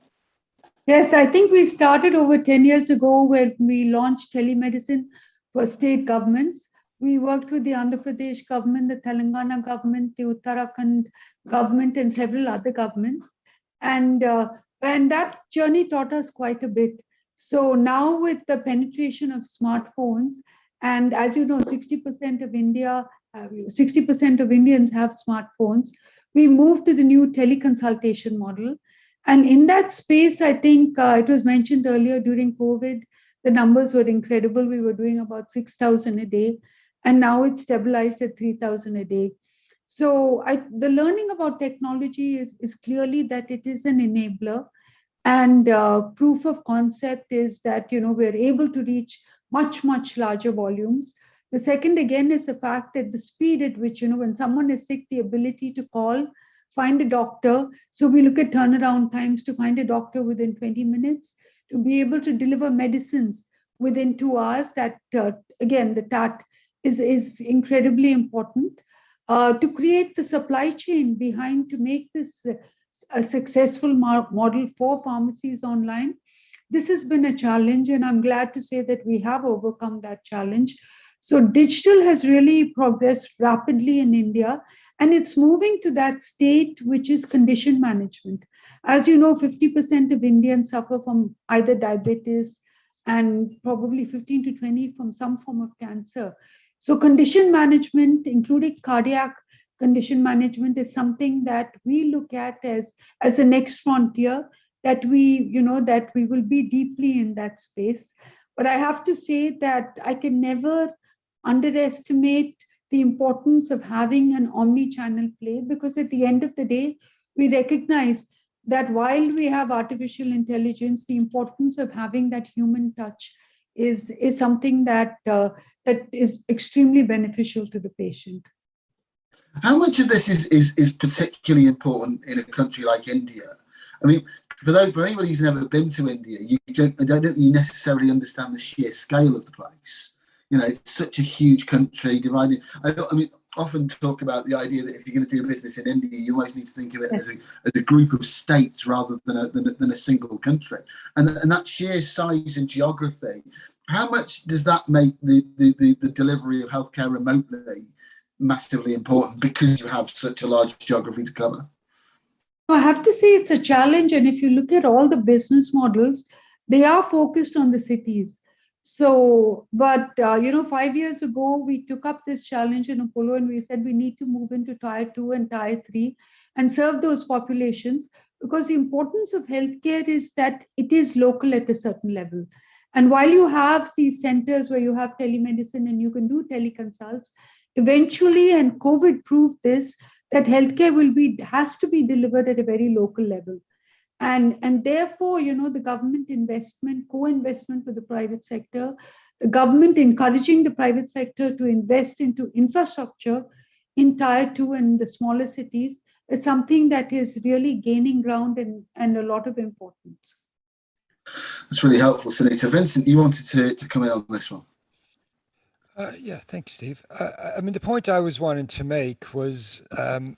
Yes, I think we started over 10 years ago when we launched telemedicine for state governments. We worked with the Andhra Pradesh government, the Telangana government, the Uttarakhand government, and several other governments. And that journey taught us quite a bit. So now with the penetration of smartphones, and as you know, 60% of Indians have smartphones, we moved to the new teleconsultation model. And in that space, I think it was mentioned earlier, during COVID, the numbers were incredible. We were doing about 6,000 a day, and now it's stabilized at 3,000 a day. So the learning about technology is clearly that it is an enabler, and proof of concept is that we're able to reach much, much larger volumes. The second, again, is the fact that the speed at which, when someone is sick, the ability to call, find a doctor. So we look at turnaround times to find a doctor within 20 minutes, to be able to deliver medicines within 2 hours. That, again, the TAT is incredibly important. To create the supply chain behind to make this a successful model for pharmacies online. This has been a challenge, and I'm glad to say that we have overcome that challenge. So digital has really progressed rapidly in India, and it's moving to that state which is condition management. As you know, 50% of Indians suffer from either diabetes, and probably 15 to 20 from some form of cancer. So condition management, including cardiac condition management, is something that we look at as the next frontier, that we will be deeply in that space. But I have to say that I can never underestimate the importance of having an omni-channel play, because at the end of the day, we recognize that while we have artificial intelligence, the importance of having that human touch is something that is extremely beneficial to the patient. How much of this is particularly important in a country like India? I mean, for anybody who's never been to India, I don't think you necessarily understand the sheer scale of the place. You know, it's such a huge country divided. I mean, often talk about the idea that if you're going to do business in India, you always need to think of it as a group of states rather than a single country. And that sheer size and geography, how much does that make the delivery of healthcare remotely massively important because you have such a large geography to cover? I have to say it's a challenge. And if you look at all the business models, they are focused on the cities. So, but 5 years ago, we took up this challenge in Apollo and we said we need to move into tier 2 and tier 3 and serve those populations, because the importance of healthcare is that it is local at a certain level. And while you have these centers where you have telemedicine and you can do teleconsults, eventually, and COVID proved this, that healthcare has to be delivered at a very local level. And therefore, the government investment, co-investment with the private sector, the government encouraging the private sector to invest into infrastructure in tier 2 and the smaller cities is something that is really gaining ground and a lot of importance. That's really helpful, Sunita. Vincent, you wanted to come in on this one. Yeah, thanks, Steve. I mean, the point I was wanting to make was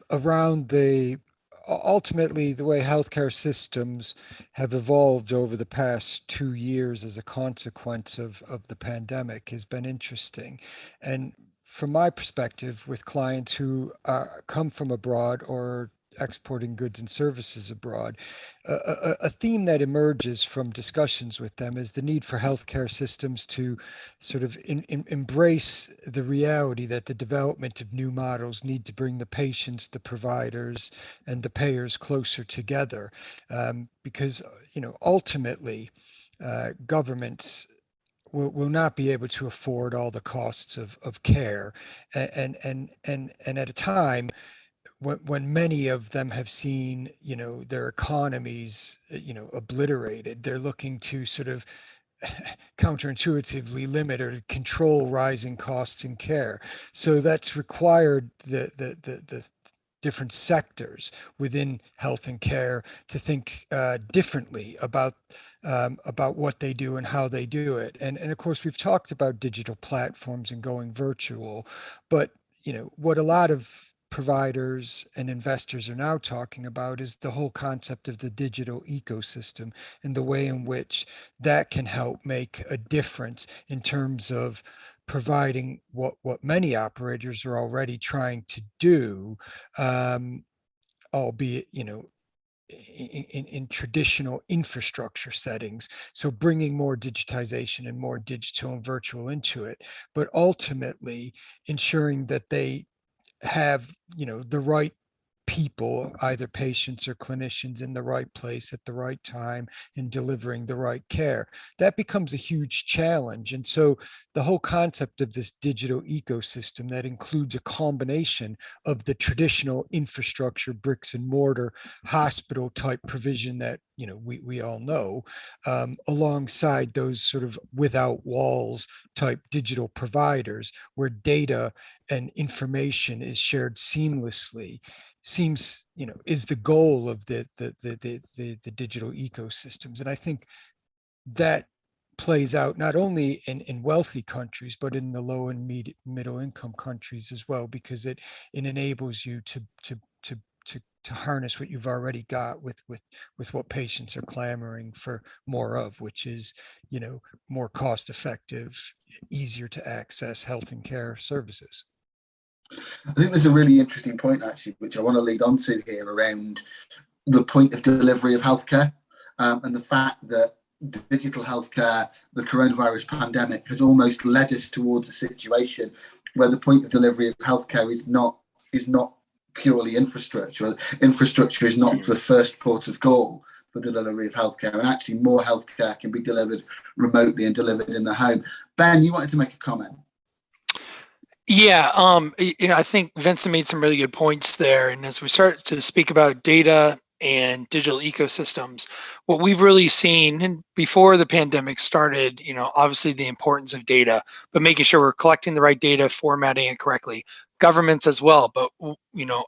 around ultimately the way healthcare systems have evolved over the past 2 years as a consequence of the pandemic has been interesting. And from my perspective, with clients who come from abroad or exporting goods and services abroad, a theme that emerges from discussions with them is the need for healthcare systems to sort of embrace the reality that the development of new models need to bring the patients, the providers, and the payers closer together, because ultimately governments will not be able to afford all the costs of care, and at a time when many of them have seen, their economies, obliterated, they're looking to sort of counterintuitively limit or control rising costs in care. So that's required the different sectors within health and care to think differently about what they do and how they do it. And of course, we've talked about digital platforms and going virtual, but what a lot of providers and investors are now talking about is the whole concept of the digital ecosystem and the way in which that can help make a difference in terms of providing what many operators are already trying to do, albeit in traditional infrastructure settings. So bringing more digitization and more digital and virtual into it, but ultimately ensuring that they have the right people, either patients or clinicians, in the right place at the right time and delivering the right care. That becomes a huge challenge. And so the whole concept of this digital ecosystem that includes a combination of the traditional infrastructure, bricks and mortar, hospital type provision that we all know, alongside those sort of without walls type digital providers where data and information is shared seamlessly, seems is the goal of the digital ecosystems. And I think that plays out not only in wealthy countries but in the low and middle income countries as well, because it enables you to harness what you've already got with what patients are clamoring for more of, which is more cost effective, easier to access health and care services. I think there's a really interesting point, actually, which I want to lead on to here around the point of delivery of healthcare, and the fact that digital healthcare, the coronavirus pandemic, has almost led us towards a situation where the point of delivery of healthcare is not purely infrastructure. Infrastructure is not the first port of call for the delivery of healthcare, and actually more healthcare can be delivered remotely and delivered in the home. Ben, you wanted to make a comment. Yeah, I think Vincent made some really good points there. And as we start to speak about data and digital ecosystems, what we've really seen, and before the pandemic started, obviously the importance of data, but making sure we're collecting the right data, formatting it correctly. Governments as well, but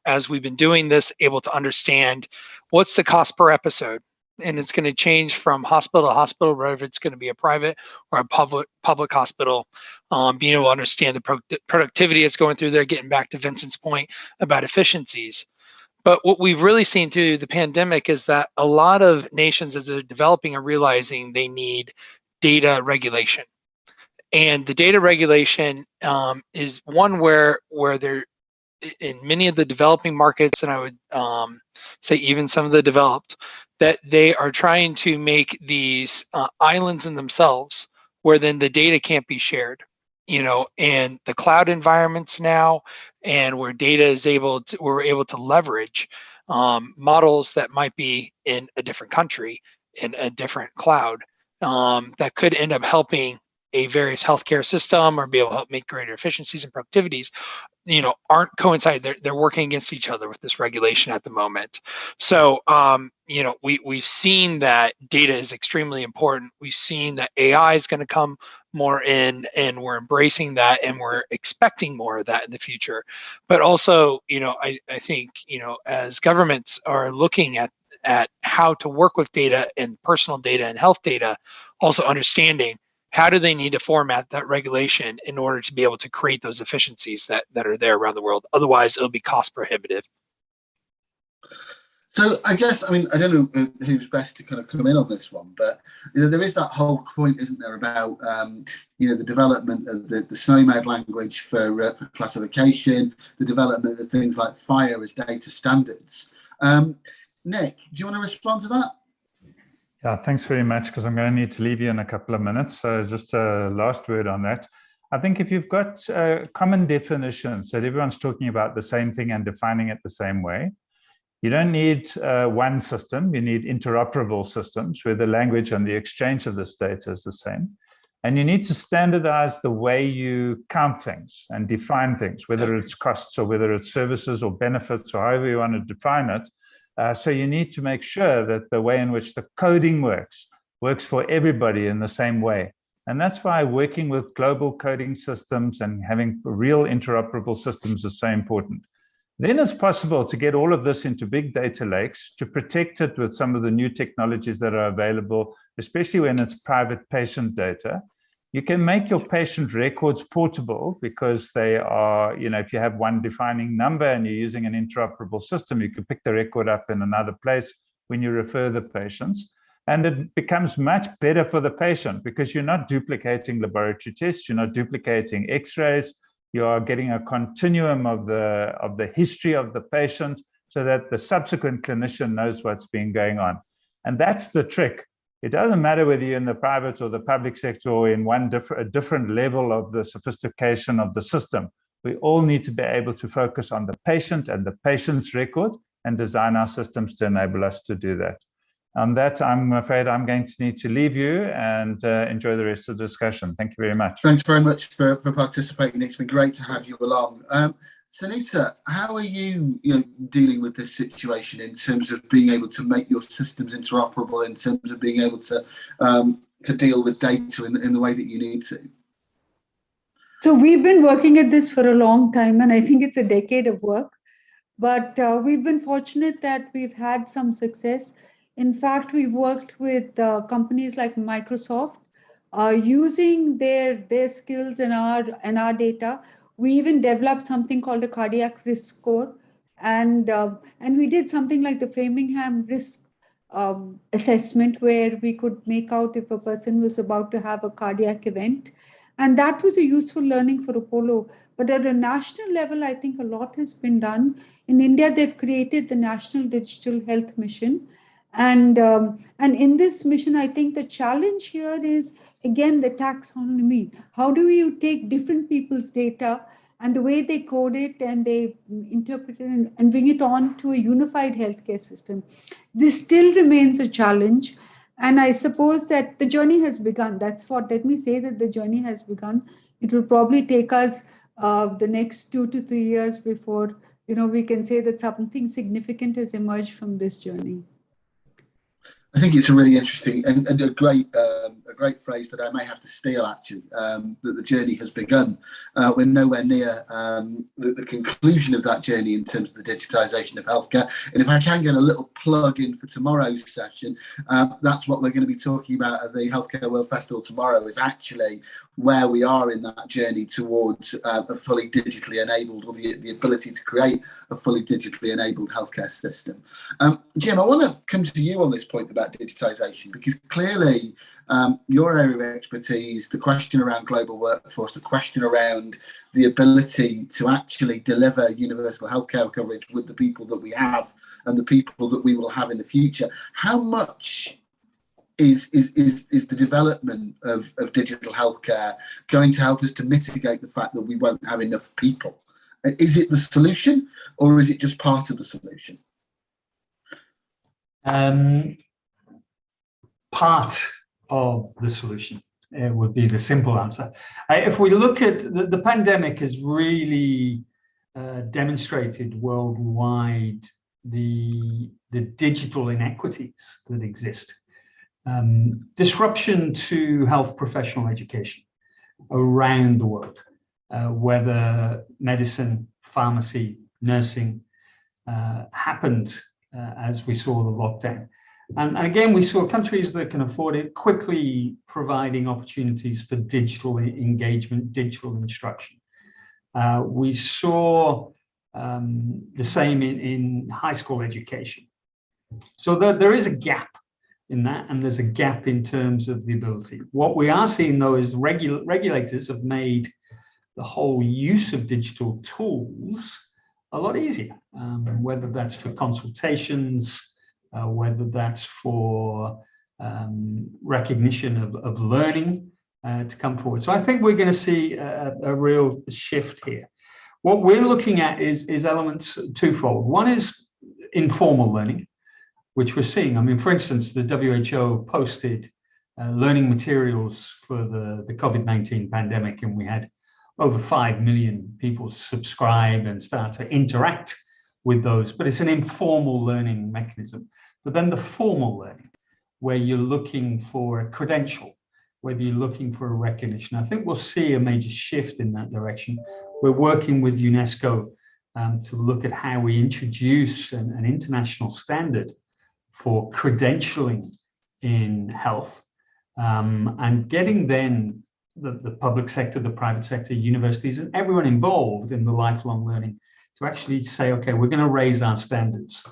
as we've been doing this, able to understand what's the cost per episode, and it's going to change from hospital to hospital, whether it's going to be a private or a public hospital. Being able to understand the productivity that's going through there, getting back to Vincent's point about efficiencies. But what we've really seen through the pandemic is that a lot of nations, as they're developing, are realizing they need data regulation. And the data regulation is one where they're in many of the developing markets, and I would say even some of the developed, that they are trying to make these islands in themselves where then the data can't be shared, and the cloud environments now, and where data is we're able to leverage models that might be in a different country, in a different cloud, that could end up helping a various healthcare system or be able to help make greater efficiencies and productivities, aren't coincide. They're working against each other with this regulation at the moment. So, we've seen that data is extremely important. We've seen that AI is going to come more in, and we're embracing that, and we're expecting more of that in the future. But also, I think, as governments are looking at how to work with data and personal data and health data, also understanding how do they need to format that regulation in order to be able to create those efficiencies that are there around the world? Otherwise, it'll be cost prohibitive. So I guess, I don't know who's best to kind of come in on this one, but there is that whole point, isn't there, about the development of the SNOMED language for classification, the development of things like FHIR as data standards. Nick, do you want to respond to that? Yeah, thanks very much, because I'm going to need to leave you in a couple of minutes. So just a last word on that. I think if you've got common definitions, that everyone's talking about the same thing and defining it the same way, you don't need one system. You need interoperable systems where the language and the exchange of this data is the same. And you need to standardize the way you count things and define things, whether it's costs or whether it's services or benefits or however you want to define it. So you need to make sure that the way in which the coding works for everybody in the same way. And that's why working with global coding systems and having real interoperable systems is so important. Then it's possible to get all of this into big data lakes, to protect it with some of the new technologies that are available, especially when it's private patient data. You can make your patient records portable because they are, if you have one defining number and you're using an interoperable system, you can pick the record up in another place when you refer the patients. And it becomes much better for the patient because you're not duplicating laboratory tests, you're not duplicating x-rays, you are getting a continuum of the history of the patient so that the subsequent clinician knows what's been going on. And that's the trick. It doesn't matter whether you're in the private or the public sector or in a different level of the sophistication of the system. We all need to be able to focus on the patient and the patient's record and design our systems to enable us to do that. On that, I'm afraid I'm going to need to leave you and enjoy the rest of the discussion. Thank you very much. Thanks very much for participating. It's been great to have you along. Sunita, how are you, dealing with this situation in terms of being able to make your systems interoperable, in terms of being able to deal with data in the way that you need to? So we've been working at this for a long time, and I think it's a decade of work. But we've been fortunate that we've had some success. In fact, we've worked with companies like Microsoft, using their skills and our data. We even developed something called a cardiac risk score, and we did something like the Framingham risk assessment, where we could make out if a person was about to have a cardiac event, and that was a useful learning for Apollo. But at a national level, I think a lot has been done. In India, they've created the National Digital Health Mission, and in this mission, I think the challenge here is, again, the taxonomy. How do you take different people's data and the way they code it and they interpret it and bring it on to a unified healthcare system? This still remains a challenge. And I suppose that the journey has begun. Let me say that the journey has begun. It will probably take us the next 2 to 3 years before, we can say that something significant has emerged from this journey. I think it's a really interesting and a great a great phrase that I may have to steal, actually, that the journey has begun. We're nowhere near the conclusion of that journey in terms of the digitisation of healthcare. And if I can get a little plug in for tomorrow's session, that's what we're going to be talking about at the Healthcare World Festival tomorrow, is actually where we are in that journey towards a fully digitally enabled, or the ability to create a fully digitally enabled healthcare system. Jim, I want to come to you on this point about digitisation, because clearly your area of expertise, the question around global workforce, the question around the ability to actually deliver universal healthcare coverage with the people that we have and the people that we will have in the future, how much is the development of digital healthcare going to help us to mitigate the fact that we won't have enough people? Is it the solution, or is it just part of the solution? Part of the solution would be the simple answer. If we look at the pandemic, has really demonstrated worldwide the digital inequities that exist. Disruption to health professional education around the world, whether medicine, pharmacy, nursing, happened as we saw the lockdown. And again, we saw countries that can afford it quickly providing opportunities for digital engagement, digital instruction. We saw the same in high school education. So there is a gap in that, and there's a gap in terms of the ability. What we are seeing, though, is regulators have made the whole use of digital tools a lot easier, whether that's for consultations, whether that's for recognition of learning to come forward. So I think we're going to see a real shift here. What we're looking at is elements twofold. One is informal learning, which we're seeing. I mean, for instance, the WHO posted learning materials for the COVID-19 pandemic, and we had over 5 million people subscribe and start to interact with those. But it's an informal learning mechanism. But then the formal learning, where you're looking for a credential, whether you're looking for a recognition, I think we'll see a major shift in that direction. We're working with UNESCO to look at how we introduce an international standard for credentialing in health, and getting then the public sector, the private sector, universities, and everyone involved in the lifelong learning to actually say, okay, we're going to raise our standards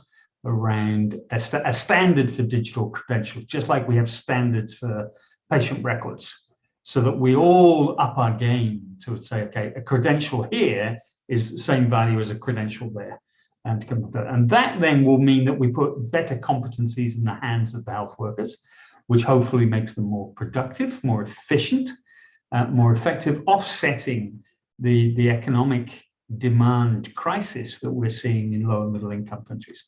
around a standard for digital credentials, just like we have standards for patient records, so that we all up our game to say, okay, a credential here is the same value as a credential there. And that then will mean that we put better competencies in the hands of the health workers, which hopefully makes them more productive, more efficient, more effective, offsetting the economic demand crisis that we're seeing in low and middle income countries.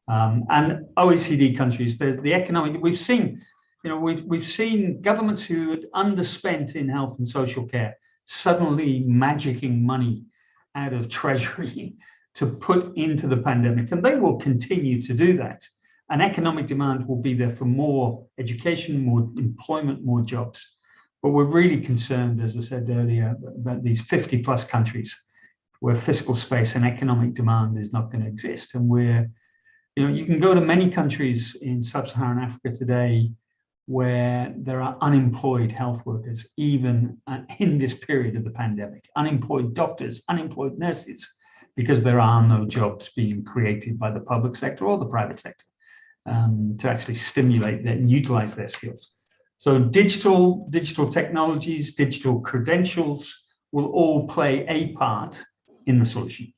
And OECD countries, the economic, we've seen, we've seen governments who had underspent in health and social care suddenly magicking money out of treasury to put into the pandemic, and they will continue to do that. And economic demand will be there for more education, more employment, more jobs. But we're really concerned, as I said earlier, about these 50 plus countries where fiscal space and economic demand is not going to exist. And we're, you can go to many countries in sub-Saharan Africa today where there are unemployed health workers, even in this period of the pandemic, unemployed doctors, unemployed nurses, because there are no jobs being created by the public sector or the private sector to actually stimulate and utilize their skills. So digital technologies, digital credentials will all play a part in the solution.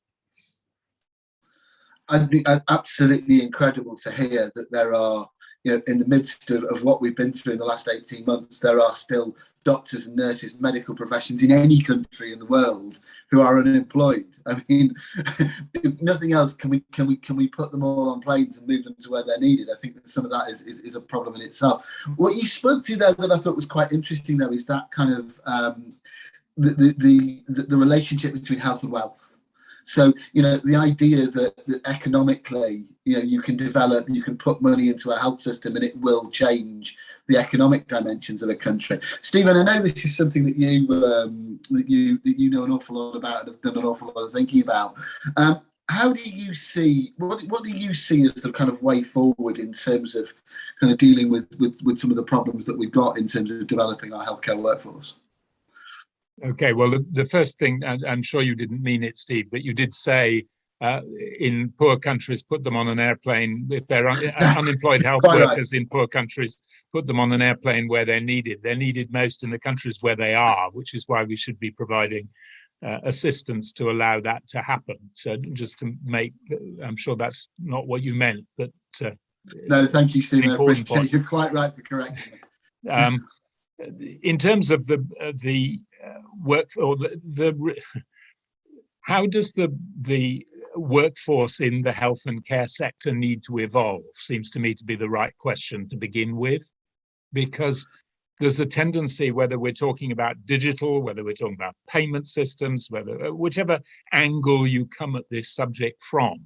I think absolutely incredible to hear that there are, in the midst of what we've been through in the last 18 months, there are still doctors and nurses, medical professions in any country in the world who are unemployed. I mean, if nothing else, can we put them all on planes and move them to where they're needed? I think that some of that is a problem in itself. What you spoke to there that I thought was quite interesting, though, is that kind of the relationship between health and wealth. So, the idea that economically, you can develop, you can put money into a health system and it will change the economic dimensions of a country. Stephen, I know this is something that you know an awful lot about and have done an awful lot of thinking about. How do you see, what do you see as the kind of way forward in terms of kind of dealing with some of the problems that we've got in terms of developing our healthcare workforce? Okay, well, the first thing, and I'm sure you didn't mean it, Steve, but you did say in poor countries, put them on an airplane. If they're unemployed health workers in poor countries, put them on an airplane where they're needed. They're needed most in the countries where they are, which is why we should be providing assistance to allow that to happen. So just to make, I'm sure that's not what you meant, but no, thank you, Stephen. I appreciate it. You're quite right for correcting me. In terms of the work, or how does the workforce in the health and care sector need to evolve? Seems to me to be the right question to begin with, because there's a tendency, whether we're talking about digital, whether we're talking about payment systems, whichever angle you come at this subject from,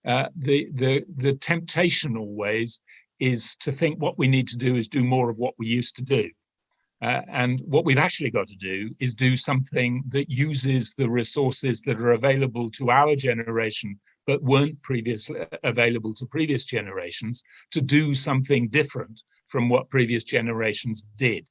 the temptation always is to think what we need to do is do more of what we used to do. And what we've actually got to do is do something that uses the resources that are available to our generation, but weren't previously available to previous generations, to do something different from what previous generations did.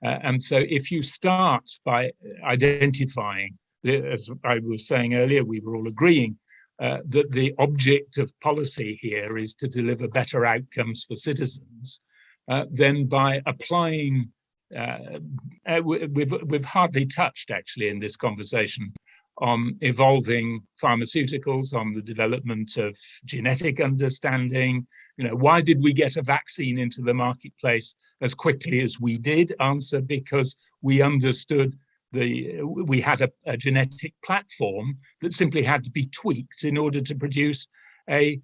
And so if you start by identifying, as I was saying earlier, we were all agreeing that the object of policy here is to deliver better outcomes for citizens, then by applying, we've hardly touched actually in this conversation on evolving pharmaceuticals, on the development of genetic understanding. You know, why did we get a vaccine into the marketplace as quickly as we did? Answer, because we understood we had a genetic platform that simply had to be tweaked in order to produce an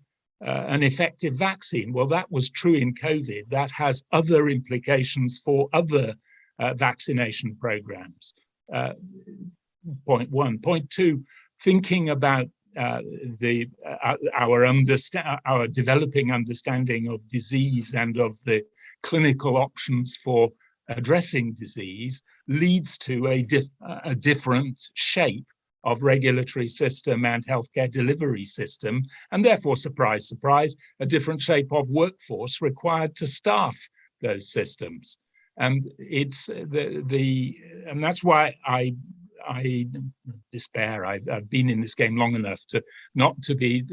effective vaccine. Well, that was true in COVID. That has other implications for other vaccination programs. Point one. Point two, thinking about our developing understanding of disease and of the clinical options for addressing disease leads to a different shape of regulatory system and healthcare delivery system, and therefore, surprise, surprise, a different shape of workforce required to staff those systems. And it's and that's why I despair. I've been in this game long enough to not to be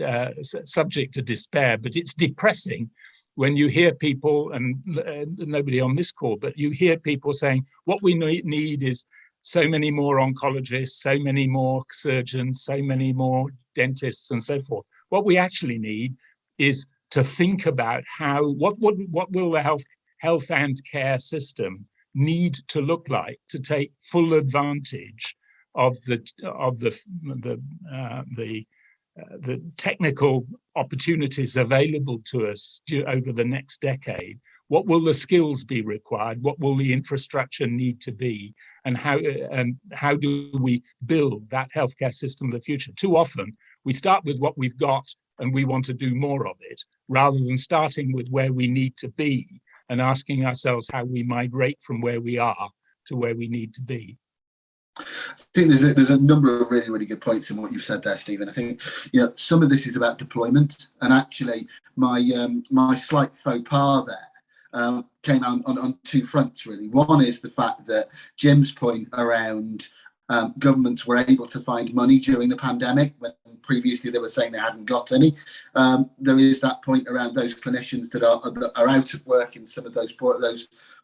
subject to despair, but it's depressing when you hear people, and nobody on this call, but you hear people saying, what we need is so many more oncologists, so many more surgeons, so many more dentists, and so forth. What we actually need is to think about what will the health and care system need to look like to take full advantage of the technical opportunities available to us over the next decade. What will the skills be required? What will the infrastructure need to be? And how do we build that healthcare system of the future? Too often, we start with what we've got and we want to do more of it, rather than starting with where we need to be and asking ourselves how we migrate from where we are to where we need to be. I think there's a number of really, really good points in what you've said there, Stephen. I think some of this is about deployment, and actually my slight faux pas there came on two fronts, really. One is the fact that Jim's point around governments were able to find money during the pandemic when previously they were saying they hadn't got any. There is that point around those clinicians that are out of work in some of those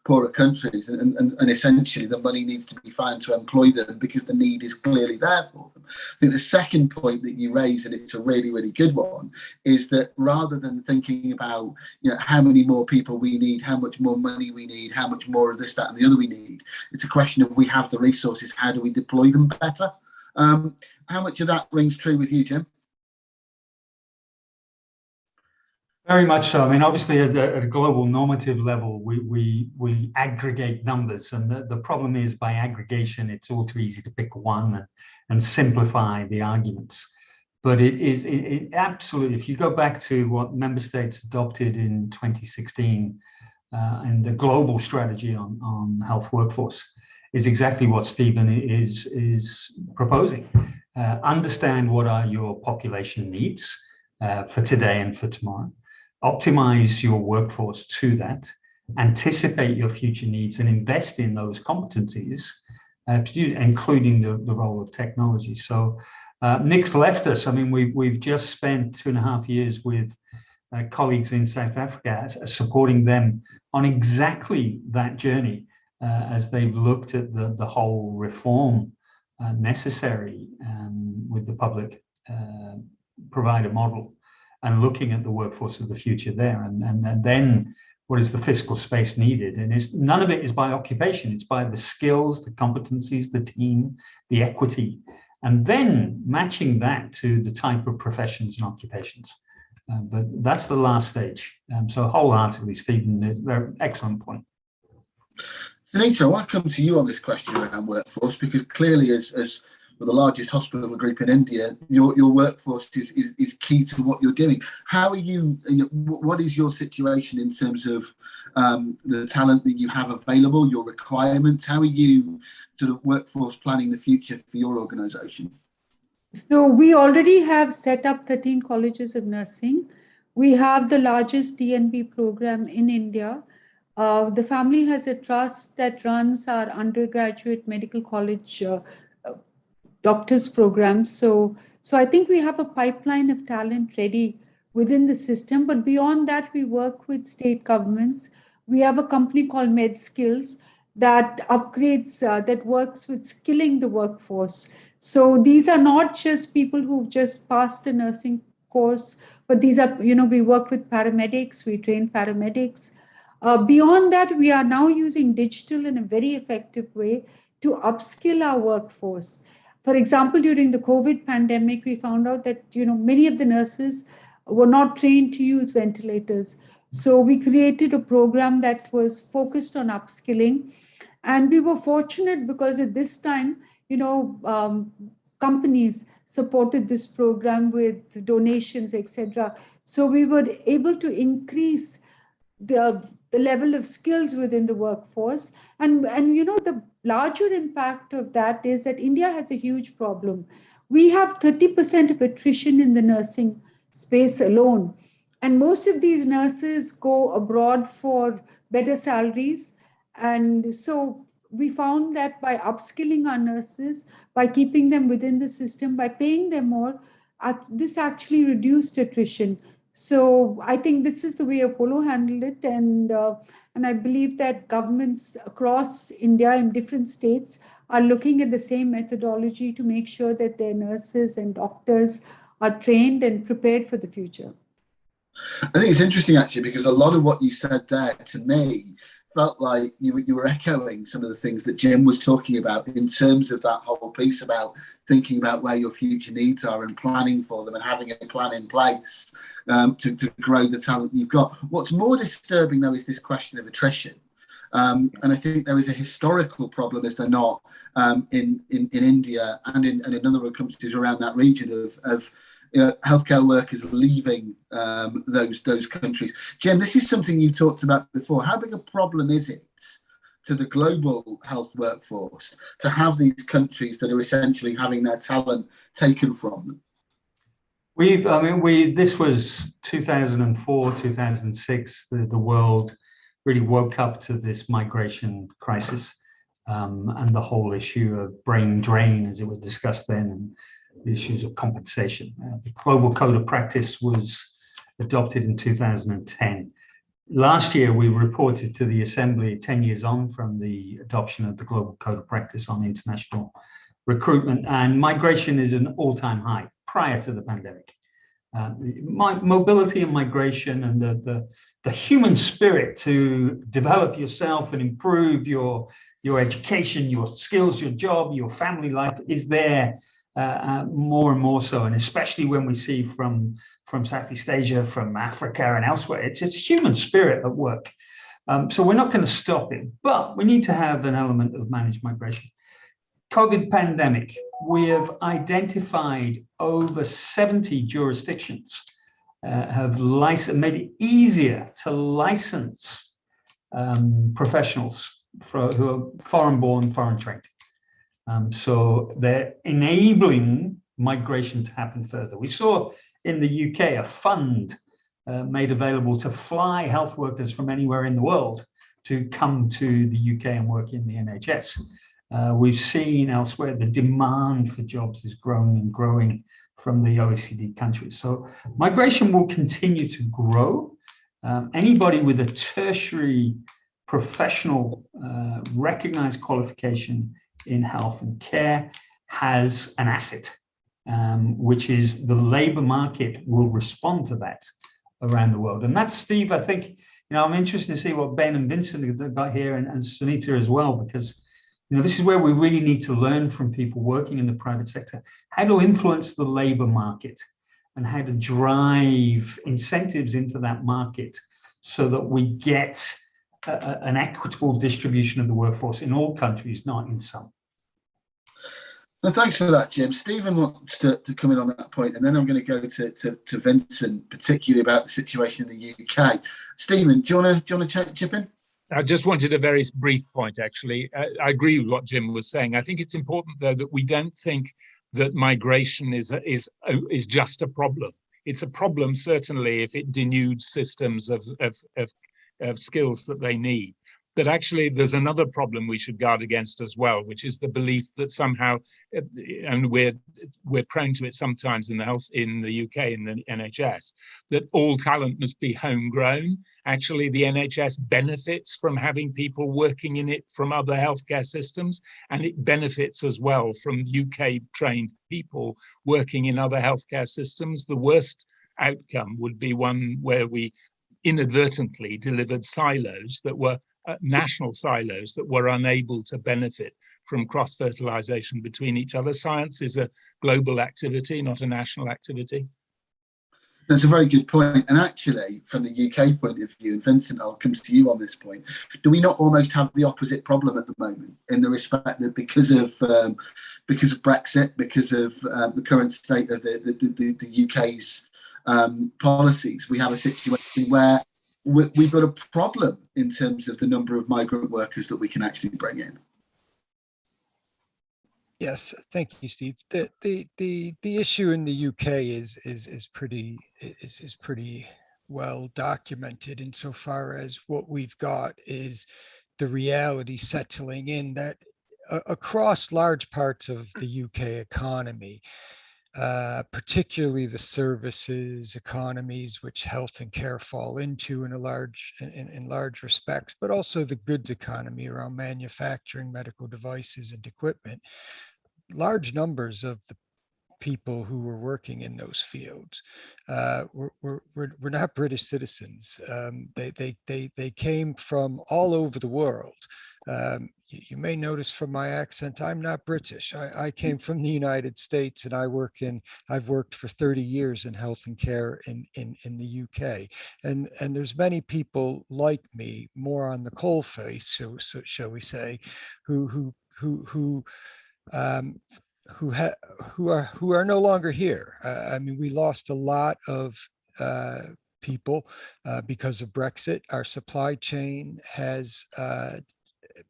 poorer countries, and essentially the money needs to be found to employ them because the need is clearly there for them. I think the second point that you raise, and it's a really, really good one, is that rather than thinking about how many more people we need, how much more money we need, how much more of this, that, and the other we need, it's a question of we have the resources, how do we deploy them better? How much of that rings true with you, Jim? Very much so. I mean, obviously, at a global normative level, we aggregate numbers, and the problem is by aggregation, it's all too easy to pick one and simplify the arguments. But it absolutely, if you go back to what member states adopted in 2016, and the global strategy on health workforce is exactly what Stephen is proposing. Understand what are your population needs for today and for tomorrow. Optimize your workforce to that. Anticipate your future needs and invest in those competencies, including the role of technology. So Nick's left us. I mean, we've just spent 2.5 years with colleagues in South Africa supporting them on exactly that journey as they've looked at the whole reform necessary with the public provider model and looking at the workforce of the future there. And then what is the fiscal space needed? And none of it is by occupation. It's by the skills, the competencies, the team, the equity, and then matching that to the type of professions and occupations. But that's the last stage. So wholeheartedly, Stephen, there's an excellent point. Denise, I want to come to you on this question around workforce, because clearly as the largest hospital group in India, your workforce is key to what you're doing. How are you, what is your situation in terms of the talent that you have available, your requirements? How are you sort of workforce planning the future for your organisation? So we already have set up 13 colleges of nursing. We have the largest DNB program in India. The family has a trust that runs our undergraduate medical college doctors program. So I think we have a pipeline of talent ready within the system. But beyond that, we work with state governments. We have a company called MedSkills that upgrades, that works with skilling the workforce. So these are not just people who've just passed a nursing course, but these are, we work with paramedics, we train paramedics. Beyond that, we are now using digital in a very effective way to upskill our workforce. For example, during the COVID pandemic, we found out that, many of the nurses were not trained to use ventilators. So we created a program that was focused on upskilling. And we were fortunate because at this time, companies supported this program with donations, etc. So we were able to increase the level of skills within the workforce. And the larger impact of that is that India has a huge problem. We have 30% of attrition in the nursing space alone. And most of these nurses go abroad for better salaries. And so we found that by upskilling our nurses, by keeping them within the system, by paying them more, this actually reduced attrition. So I think this is the way Apollo handled it. And I believe that governments across India in different states are looking at the same methodology to make sure that their nurses and doctors are trained and prepared for the future. I think it's interesting, actually, because a lot of what you said there to me felt like you were echoing some of the things that Jim was talking about in terms of that whole piece about thinking about where your future needs are and planning for them and having a plan in place to grow the talent you've got. What's more disturbing, though, is this question of attrition. And I think there is a historical problem, is there not, in India and in other countries around that region of healthcare workers leaving those countries. Jim, this is something you talked about before. How big a problem is it to the global health workforce to have these countries that are essentially having their talent taken from them? This was 2004, 2006. The world really woke up to this migration crisis and the whole issue of brain drain, as it was discussed then, and the issues of compensation. The Global Code of Practice was adopted in 2010. Last year, we reported to the Assembly 10 years on from the adoption of the Global Code of Practice on international recruitment, and migration is an all-time high prior to the pandemic. Mobility and migration and the human spirit to develop yourself and improve your education, your skills, your job, your family life is there more and more so, and especially when we see from Southeast Asia, from Africa and elsewhere, it's human spirit at work. So we're not going to stop it, but we need to have an element of managed migration. COVID pandemic, we have identified over 70 jurisdictions have made it easier to license professionals who are foreign born, foreign trained. So they're enabling migration to happen further. We saw in the UK a fund made available to fly health workers from anywhere in the world to come to the UK and work in the NHS. We've seen elsewhere the demand for jobs is growing and growing from the OECD countries. So migration will continue to grow. Anybody with a tertiary professional recognized qualification in health and care has an asset, which is the labor market will respond to that around the world. And that's, Steve, I think, I'm interested to see what Ben and Vincent have got here, and Sunita as well, because this is where we really need to learn from people working in the private sector, how to influence the labor market and how to drive incentives into that market so that we get an equitable distribution of the workforce in all countries, not in some. Well, thanks for that, Jim. Stephen wants to come in on that point, and then I'm going to go to Vincent, particularly about the situation in the UK. Stephen, do you want to chip in? I just wanted a very brief point, actually. I agree with what Jim was saying. I think it's important, though, that we don't think that migration is just a problem. It's a problem, certainly, if it denudes systems of skills that they need. But actually, there's another problem we should guard against as well, which is the belief that somehow, and we're prone to it sometimes in the UK, in the NHS, that all talent must be homegrown. Actually, the NHS benefits from having people working in it from other healthcare systems, and it benefits as well from UK-trained people working in other healthcare systems. The worst outcome would be one where we inadvertently delivered silos that were national silos that were unable to benefit from cross-fertilization between each other. Science is a global activity, not a national activity. That's a very good point. And actually, from the UK point of view, and Vincent, I'll come to you on this point, do we not almost have the opposite problem at the moment, in the respect that because of Brexit, because of the current state of the UK's policies, we have a situation where we've got a problem in terms of the number of migrant workers that we can actually bring in? Yes, thank you, Steve. The issue in the UK is pretty well documented insofar as what we've got is the reality settling in that across large parts of the UK economy, particularly the services economies, which health and care fall into in large respects, but also the goods economy around manufacturing, medical devices, and equipment. Large numbers of the people who were working in those fields were not British citizens. They came from all over the world. You may notice from my accent, I'm not British. I came from the United States, and I've worked for 30 years in health and care in the UK. And there's many people like me, more on the coalface, shall we say, who are no longer here. I mean, we lost a lot of people because of Brexit. Our supply chain has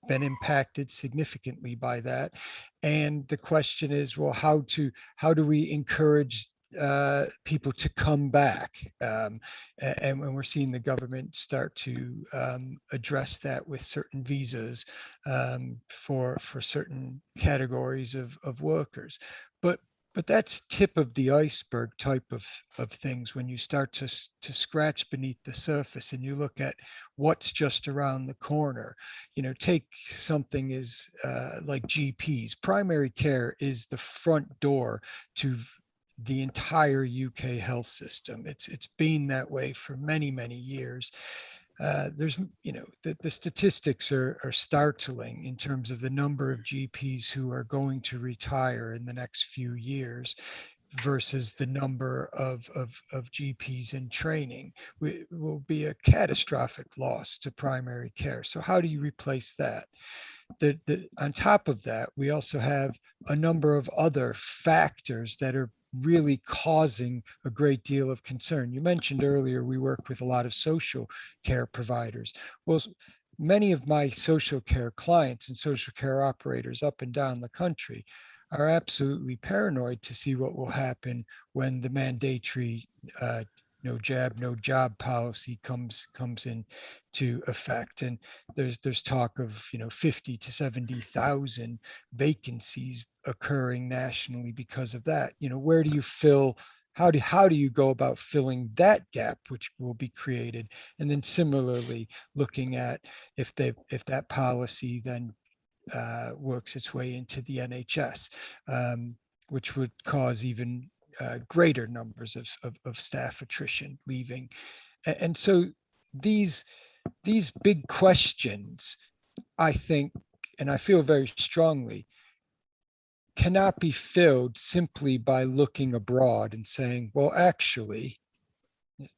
been impacted significantly by that, and the question is, well, how do we encourage people to come back? And when we're seeing the government start to address that with certain visas for certain categories of workers, but that's tip of the iceberg type of things. When you start to scratch beneath the surface and you look at what's just around the corner, take something as like GPs. Primary care is the front door to the entire UK health system. It's been that way for many, many years. There's, the statistics are startling in terms of the number of GPs who are going to retire in the next few years versus the number of GPs in training. Will be a catastrophic loss to primary care. So how do you replace that? On top of that, we also have a number of other factors that are really causing a great deal of concern. You mentioned earlier we work with a lot of social care providers. Well, many of my social care clients and social care operators up and down the country are absolutely paranoid to see what will happen when the mandatory no jab, no job policy comes into effect. And there's talk of 50 to 70,000 vacancies occurring nationally because of that. Where do you fill? How do you go about filling that gap, which will be created? And then similarly, looking at if that policy then works its way into the NHS, which would cause even greater numbers of staff attrition leaving. And so these big questions, I think, and I feel very strongly, cannot be filled simply by looking abroad and saying, well, actually,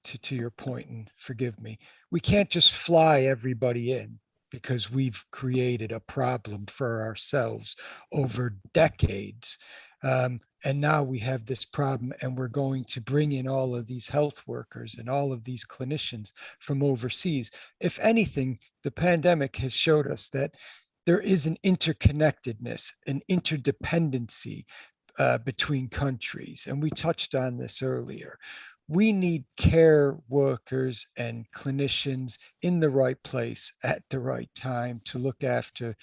to your point, and forgive me, we can't just fly everybody in because we've created a problem for ourselves over decades. And now we have this problem, and we're going to bring in all of these health workers and all of these clinicians from overseas. If anything, the pandemic has showed us that there is an interconnectedness, an interdependency between countries. And we touched on this earlier. We need care workers and clinicians in the right place at the right time to look after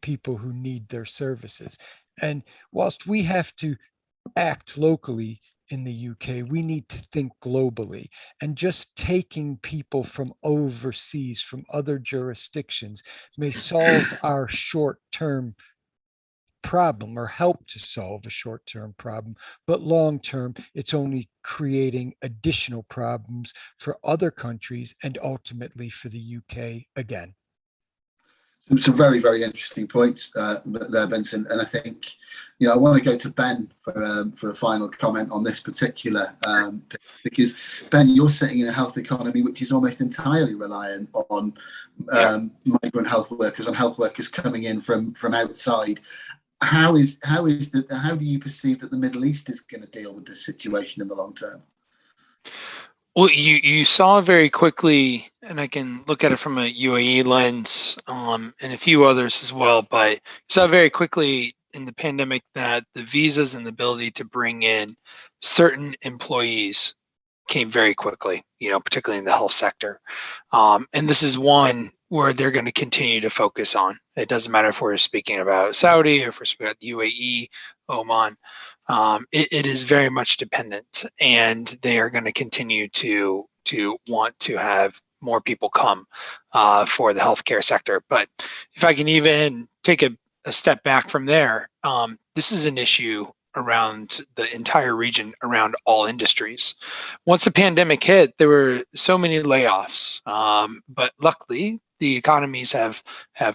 people who need their services. And whilst we have to act locally in the UK, we need to think globally. And just taking people from overseas, from other jurisdictions, may solve our short-term problem or help to solve a short-term problem, but long-term, it's only creating additional problems for other countries and ultimately for the UK again. Some very, very interesting points there, Vincent. And I think, I want to go to Ben for a final comment on this particular, because Ben, you're sitting in a health economy which is almost entirely reliant on migrant health workers, on health workers coming in from outside. How do you perceive that the Middle East is going to deal with this situation in the long term? Well, you saw very quickly, and I can look at it from a UAE lens, and a few others as well, but you saw very quickly in the pandemic that the visas and the ability to bring in certain employees came very quickly, particularly in the health sector. And this is one where they're going to continue to focus on. It doesn't matter if we're speaking about Saudi or if we're speaking about UAE, Oman. It is very much dependent, and they are going to continue to want to have more people come for the healthcare sector. But if I can even take a step back from there, this is an issue around the entire region, around all industries. Once the pandemic hit, there were so many layoffs, but luckily the economies have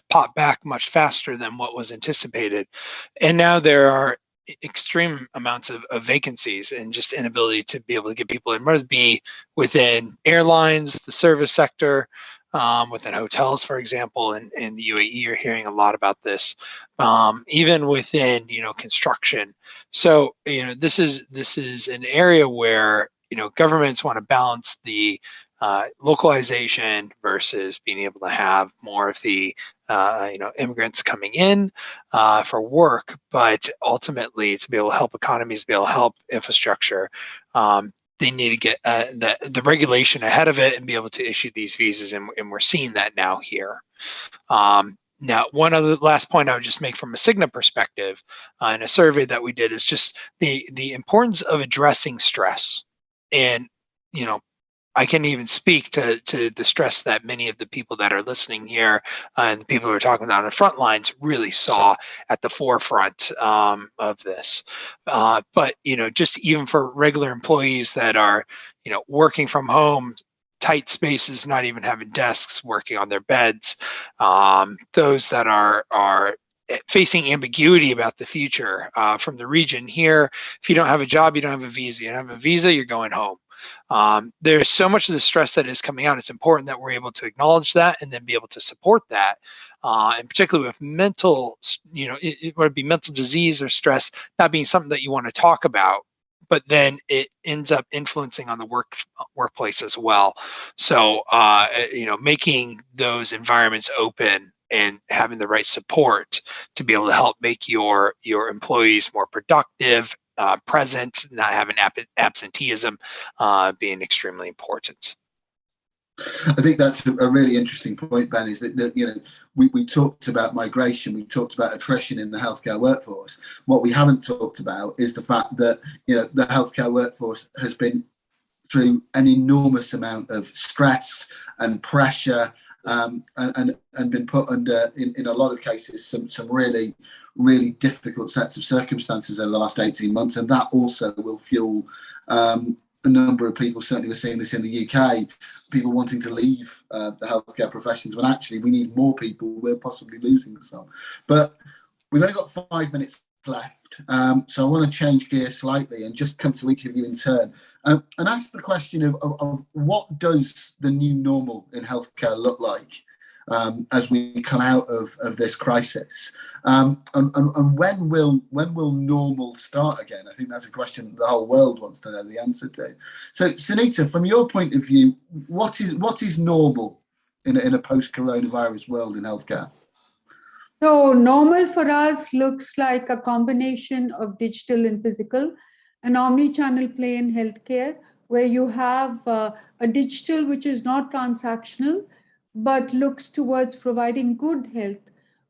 popped back much faster than what was anticipated. And now there are extreme amounts of vacancies and just inability to be able to get people in, whether it be within airlines, the service sector, within hotels, for example, in the UAE, you're hearing a lot about this, even within, construction. So, this is an area where, governments want to balance the localization versus being able to have more of the immigrants coming in for work, but ultimately to be able to help economies, be able to help infrastructure, they need to get the regulation ahead of it and be able to issue these visas, and we're seeing that now here. Now, one other last point I would just make from a Cigna perspective, in a survey that we did, is just the importance of addressing stress. And I can't even speak to the stress that many of the people that are listening here and the people who are talking about on the front lines really saw at the forefront of this. But, just even for regular employees that are, working from home, tight spaces, not even having desks, working on their beds, those that are facing ambiguity about the future from the region here. If you don't have a job, you don't have a visa. You don't have a visa, you're going home. There's so much of the stress that is coming out. It's important that we're able to acknowledge that and then be able to support that. And particularly with mental, whether it be mental disease or stress, not being something that you want to talk about, but then it ends up influencing on the workplace as well. So making those environments open and having the right support to be able to help make your employees more productive, present, not having absenteeism, being extremely important. I think that's a really interesting point, Ben, is that we talked about migration, we talked about attrition in the healthcare workforce. What we haven't talked about is the fact that the healthcare workforce has been through an enormous amount of stress and pressure, and been put under, in a lot of cases, some really, really difficult sets of circumstances over the last 18 months. And that also will fuel a number of people, certainly we're seeing this in the UK, people wanting to leave the healthcare professions when actually we need more people. We're possibly losing some. But we've only got 5 minutes left. So I want to change gear slightly and just come to each of you in turn and ask the question of what does the new normal in healthcare look like as we come out of this crisis, and when will normal start again? I think that's a question the whole world wants to know the answer to. So, Sunita, from your point of view, what is normal in a post-coronavirus world in healthcare? So normal for us looks like a combination of digital and physical, an omni-channel play in healthcare, where you have a digital which is not transactional, but looks towards providing good health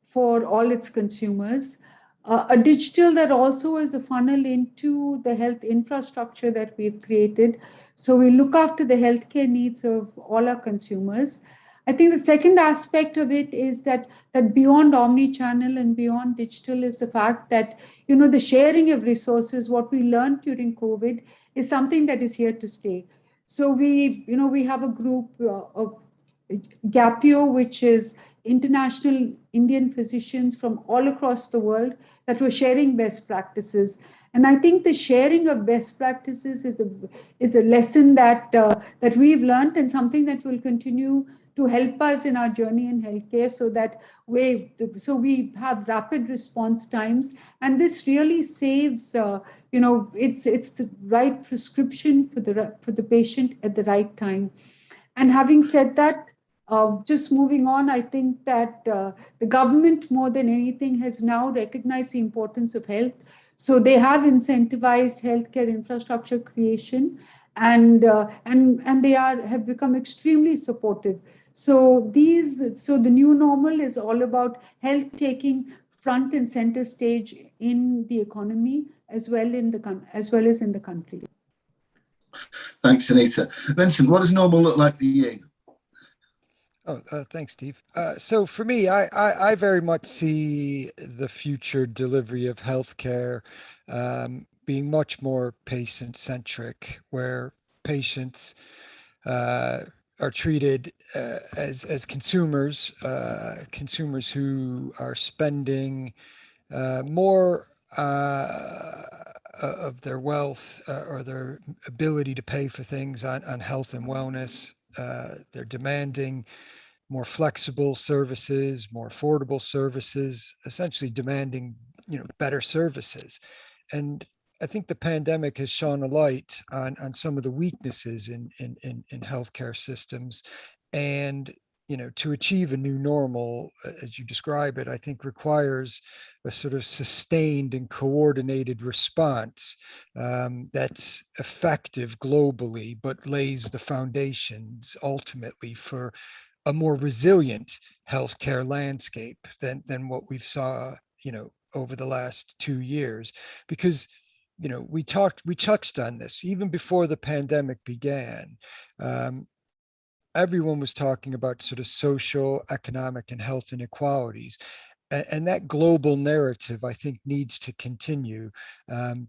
for all its consumers. A digital that also is a funnel into the health infrastructure that we've created. So we look after the healthcare needs of all our consumers. I think the second aspect of it is that beyond omni-channel and beyond digital is the fact that, the sharing of resources, what we learned during COVID, is something that is here to stay. So we have a group of GAPIO, which is international Indian physicians from all across the world that were sharing best practices. And I think the sharing of best practices is a lesson that we've learned, and something that will continue to help us in our journey in healthcare, so that we have rapid response times, and this really saves. It's the right prescription for the patient at the right time. And having said that, just moving on, I think that the government, more than anything, has now recognized the importance of health. So they have incentivized healthcare infrastructure creation, and they have become extremely supportive. So the new normal is all about health taking front and center stage in the economy as well as in the country. Thanks, Anita. Vincent, what does normal look like for you? Oh, thanks, Steve. So for me, I very much see the future delivery of healthcare being much more patient-centric, where patients are treated as consumers, consumers who are spending more of their wealth or their ability to pay for things on health and wellness. They're demanding more flexible services, more affordable services, essentially demanding, better services. And I think the pandemic has shone a light on some of the weaknesses in healthcare systems. And, to achieve a new normal, as you describe it, I think requires a sort of sustained and coordinated response that's effective globally, but lays the foundations ultimately for a more resilient healthcare landscape than what we've saw, over the last 2 years. Because, we touched on this even before the pandemic began. Everyone was talking about sort of social, economic, and health inequalities. And that global narrative, I think, needs to continue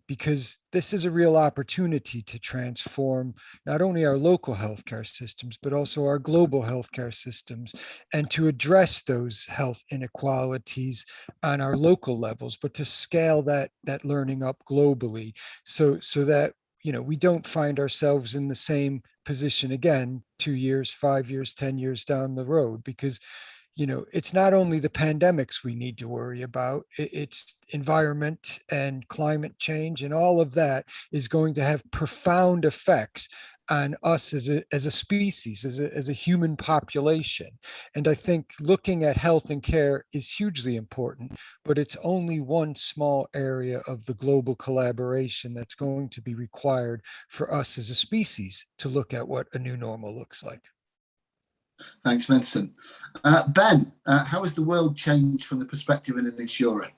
because this is a real opportunity to transform not only our local healthcare systems, but also our global healthcare systems, and to address those health inequalities on our local levels, but to scale that learning up globally, so that we don't find ourselves in the same position again 2 years, 5 years, 10 years down the road. Because you know, it's not only the pandemics we need to worry about, it's environment and climate change, and all of that is going to have profound effects on us as a species, as a human population. And I think looking at health and care is hugely important, but it's only one small area of the global collaboration that's going to be required for us as a species to look at what a new normal looks like. Thanks, Vincent. Ben, how has the world changed from the perspective of an insurer?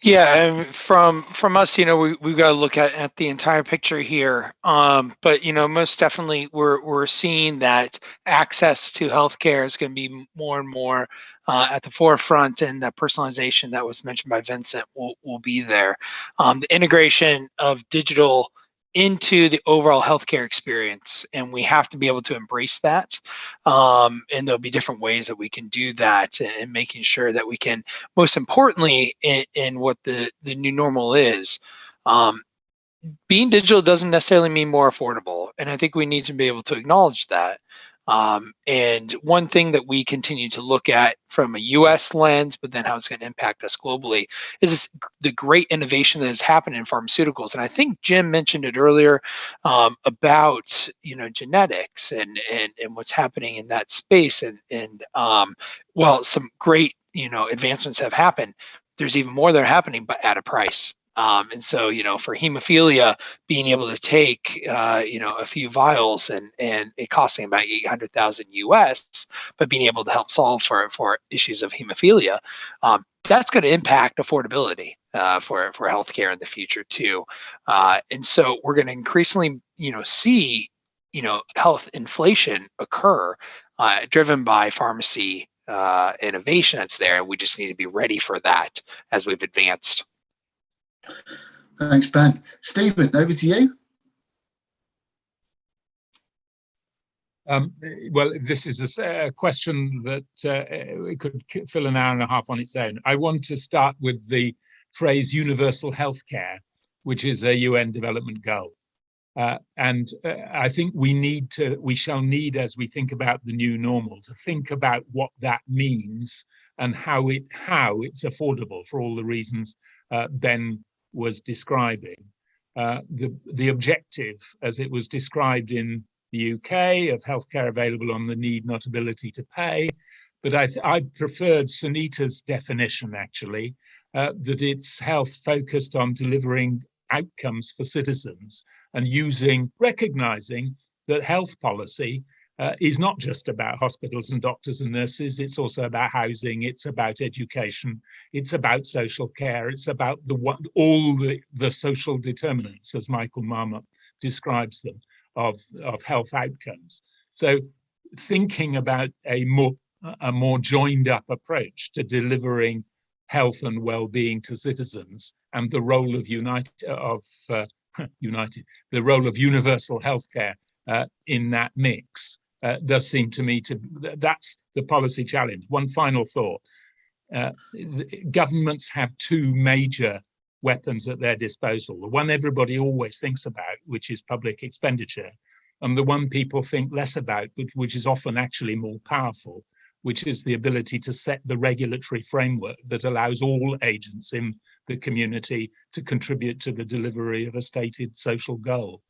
Yeah, from us, you know, we've got to look at the entire picture here. But you know, most definitely, we're seeing that access to healthcare is going to be more and more at the forefront, and that personalization that was mentioned by Vincent will be there. The integration of digital into the overall healthcare experience, and we have to be able to embrace that. And there'll be different ways that we can do that, and making sure that we can, most importantly, in what the new normal is, being digital doesn't necessarily mean more affordable, and I think we need to be able to acknowledge that. And one thing that we continue to look at from a US lens, but then how it's going to impact us globally, is the great innovation that has happened in pharmaceuticals. And I think Jim mentioned it earlier, about, you know, genetics and what's happening in that space. And while some great, you know, advancements have happened, there's even more that are happening, but at a price. And so, you know, for hemophilia, being able to take, you know, a few vials and it costing about 800,000 US, but being able to help solve for issues of hemophilia, that's going to impact affordability for healthcare in the future too. And so we're going to increasingly, you know, see, you know, health inflation occur, driven by pharmacy innovation that's there. We just need to be ready for that as we've advanced. Thanks, Ben. Stephen, over to you. Well, this is a question that we could fill an hour and a half on its own. I want to start with the phrase universal healthcare, which is a UN development goal. And I think we shall need, as we think about the new normal, to think about what that means and how it's affordable for all the reasons Ben was describing. The objective, as it was described in the UK, of healthcare available on the need, not ability to pay. But I preferred Sunita's definition, actually, that it's health focused on delivering outcomes for citizens and recognizing that health policy is not just about hospitals and doctors and nurses. It's also about housing. It's about education. It's about social care. It's about all the social determinants, as Michael Marmot describes them, of health outcomes. So thinking about a more joined up approach to delivering health and well-being to citizens, and the role of the role of universal healthcare in that mix does seem to me that's the policy challenge. One final thought. Governments have two major weapons at their disposal. The one everybody always thinks about, which is public expenditure, and the one people think less about, but which is often actually more powerful, which is the ability to set the regulatory framework that allows all agents in the community to contribute to the delivery of a stated social goal.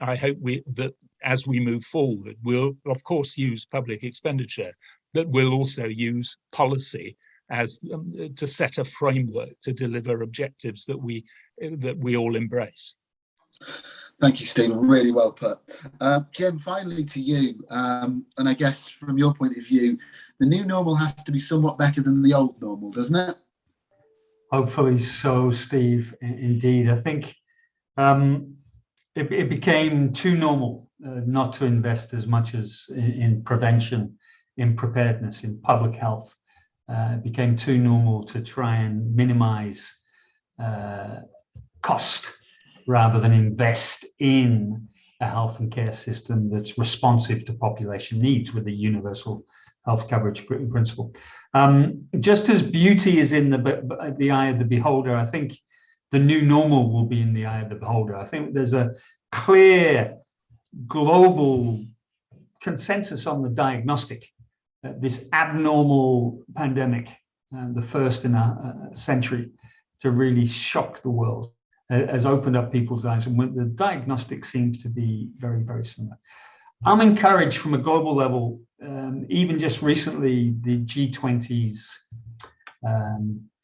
I hope that as we move forward, we'll of course use public expenditure, but we'll also use policy as to set a framework to deliver objectives that we all embrace. Thank you, Stephen. Really well put. Jim, finally to you. And I guess from your point of view, the new normal has to be somewhat better than the old normal, doesn't it? Hopefully so, Steve. Indeed, I think it became too normal not to invest as much as in prevention, in preparedness, in public health. It became too normal to try and minimize cost rather than invest in a health and care system that's responsive to population needs with a universal health coverage principle. Just as beauty is in the eye of the beholder, I think the new normal will be in the eye of the beholder. I think there's a clear global consensus on the diagnostic this abnormal pandemic, the first in a century to really shock the world, has opened up people's eyes, and the diagnostic seems to be very, very similar. I'm encouraged from a global level, even just recently, the G20's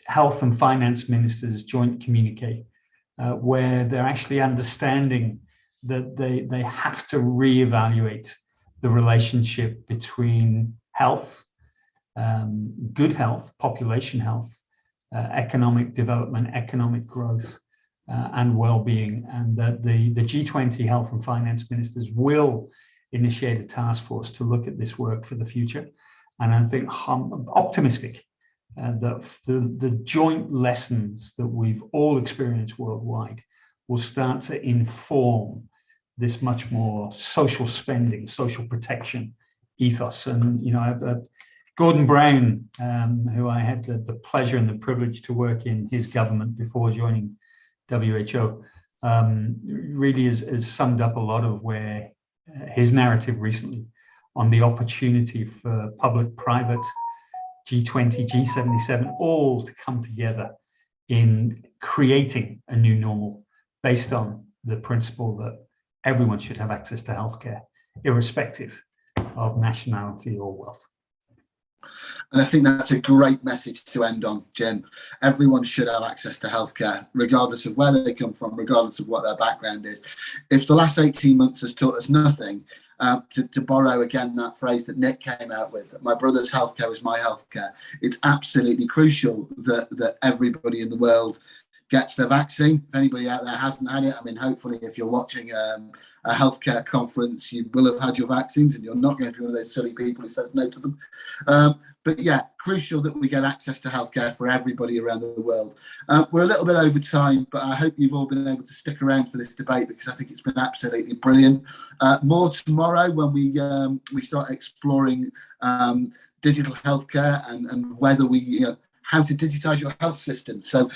health and finance ministers joint communique, where they're actually understanding that they have to reevaluate the relationship between health, good health, population health, economic development, economic growth, and well-being, and that the G20 health and finance ministers will initiate a task force to look at this work for the future. And I think I'm optimistic that the joint lessons that we've all experienced worldwide will start to inform this much more social spending, social protection ethos. And, you know, Gordon Brown, who I had the pleasure and the privilege to work in his government before joining WHO, really has summed up a lot of where his narrative recently on the opportunity for public-private, G20, G77, all to come together in creating a new normal based on the principle that everyone should have access to healthcare, irrespective of nationality or wealth. And I think that's a great message to end on, Jim. Everyone should have access to healthcare, regardless of where they come from, regardless of what their background is. If the last 18 months has taught us nothing, to borrow again that phrase that Nick came out with, that my brother's healthcare is my healthcare, it's absolutely crucial that everybody in the world gets their vaccine. If anybody out there hasn't had it, I mean, hopefully if you're watching a healthcare conference, you will have had your vaccines and you're not going to be one of those silly people who says no to them. But yeah, crucial that we get access to healthcare for everybody around the world. We're a little bit over time, but I hope you've all been able to stick around for this debate because I think it's been absolutely brilliant. More tomorrow when we start exploring digital healthcare and whether how to digitize your health system. So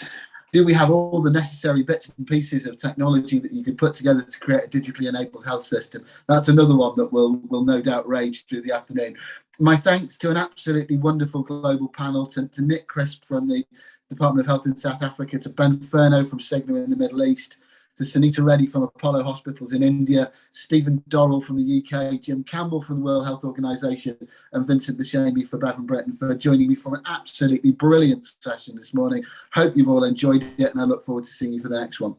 do we have all the necessary bits and pieces of technology that you can put together to create a digitally enabled health system? That's another one that will no doubt rage through the afternoon. My thanks to an absolutely wonderful global panel, to Nick Crisp from the Department of Health in South Africa, to Ben Ferno from Cigna in the Middle East, to Sunita Reddy from Apollo Hospitals in India, Stephen Dorrell from the UK, Jim Campbell from the World Health Organization, and Vincent Buscemi for Bevan Britain for joining me for an absolutely brilliant session this morning. Hope you've all enjoyed it, and I look forward to seeing you for the next one.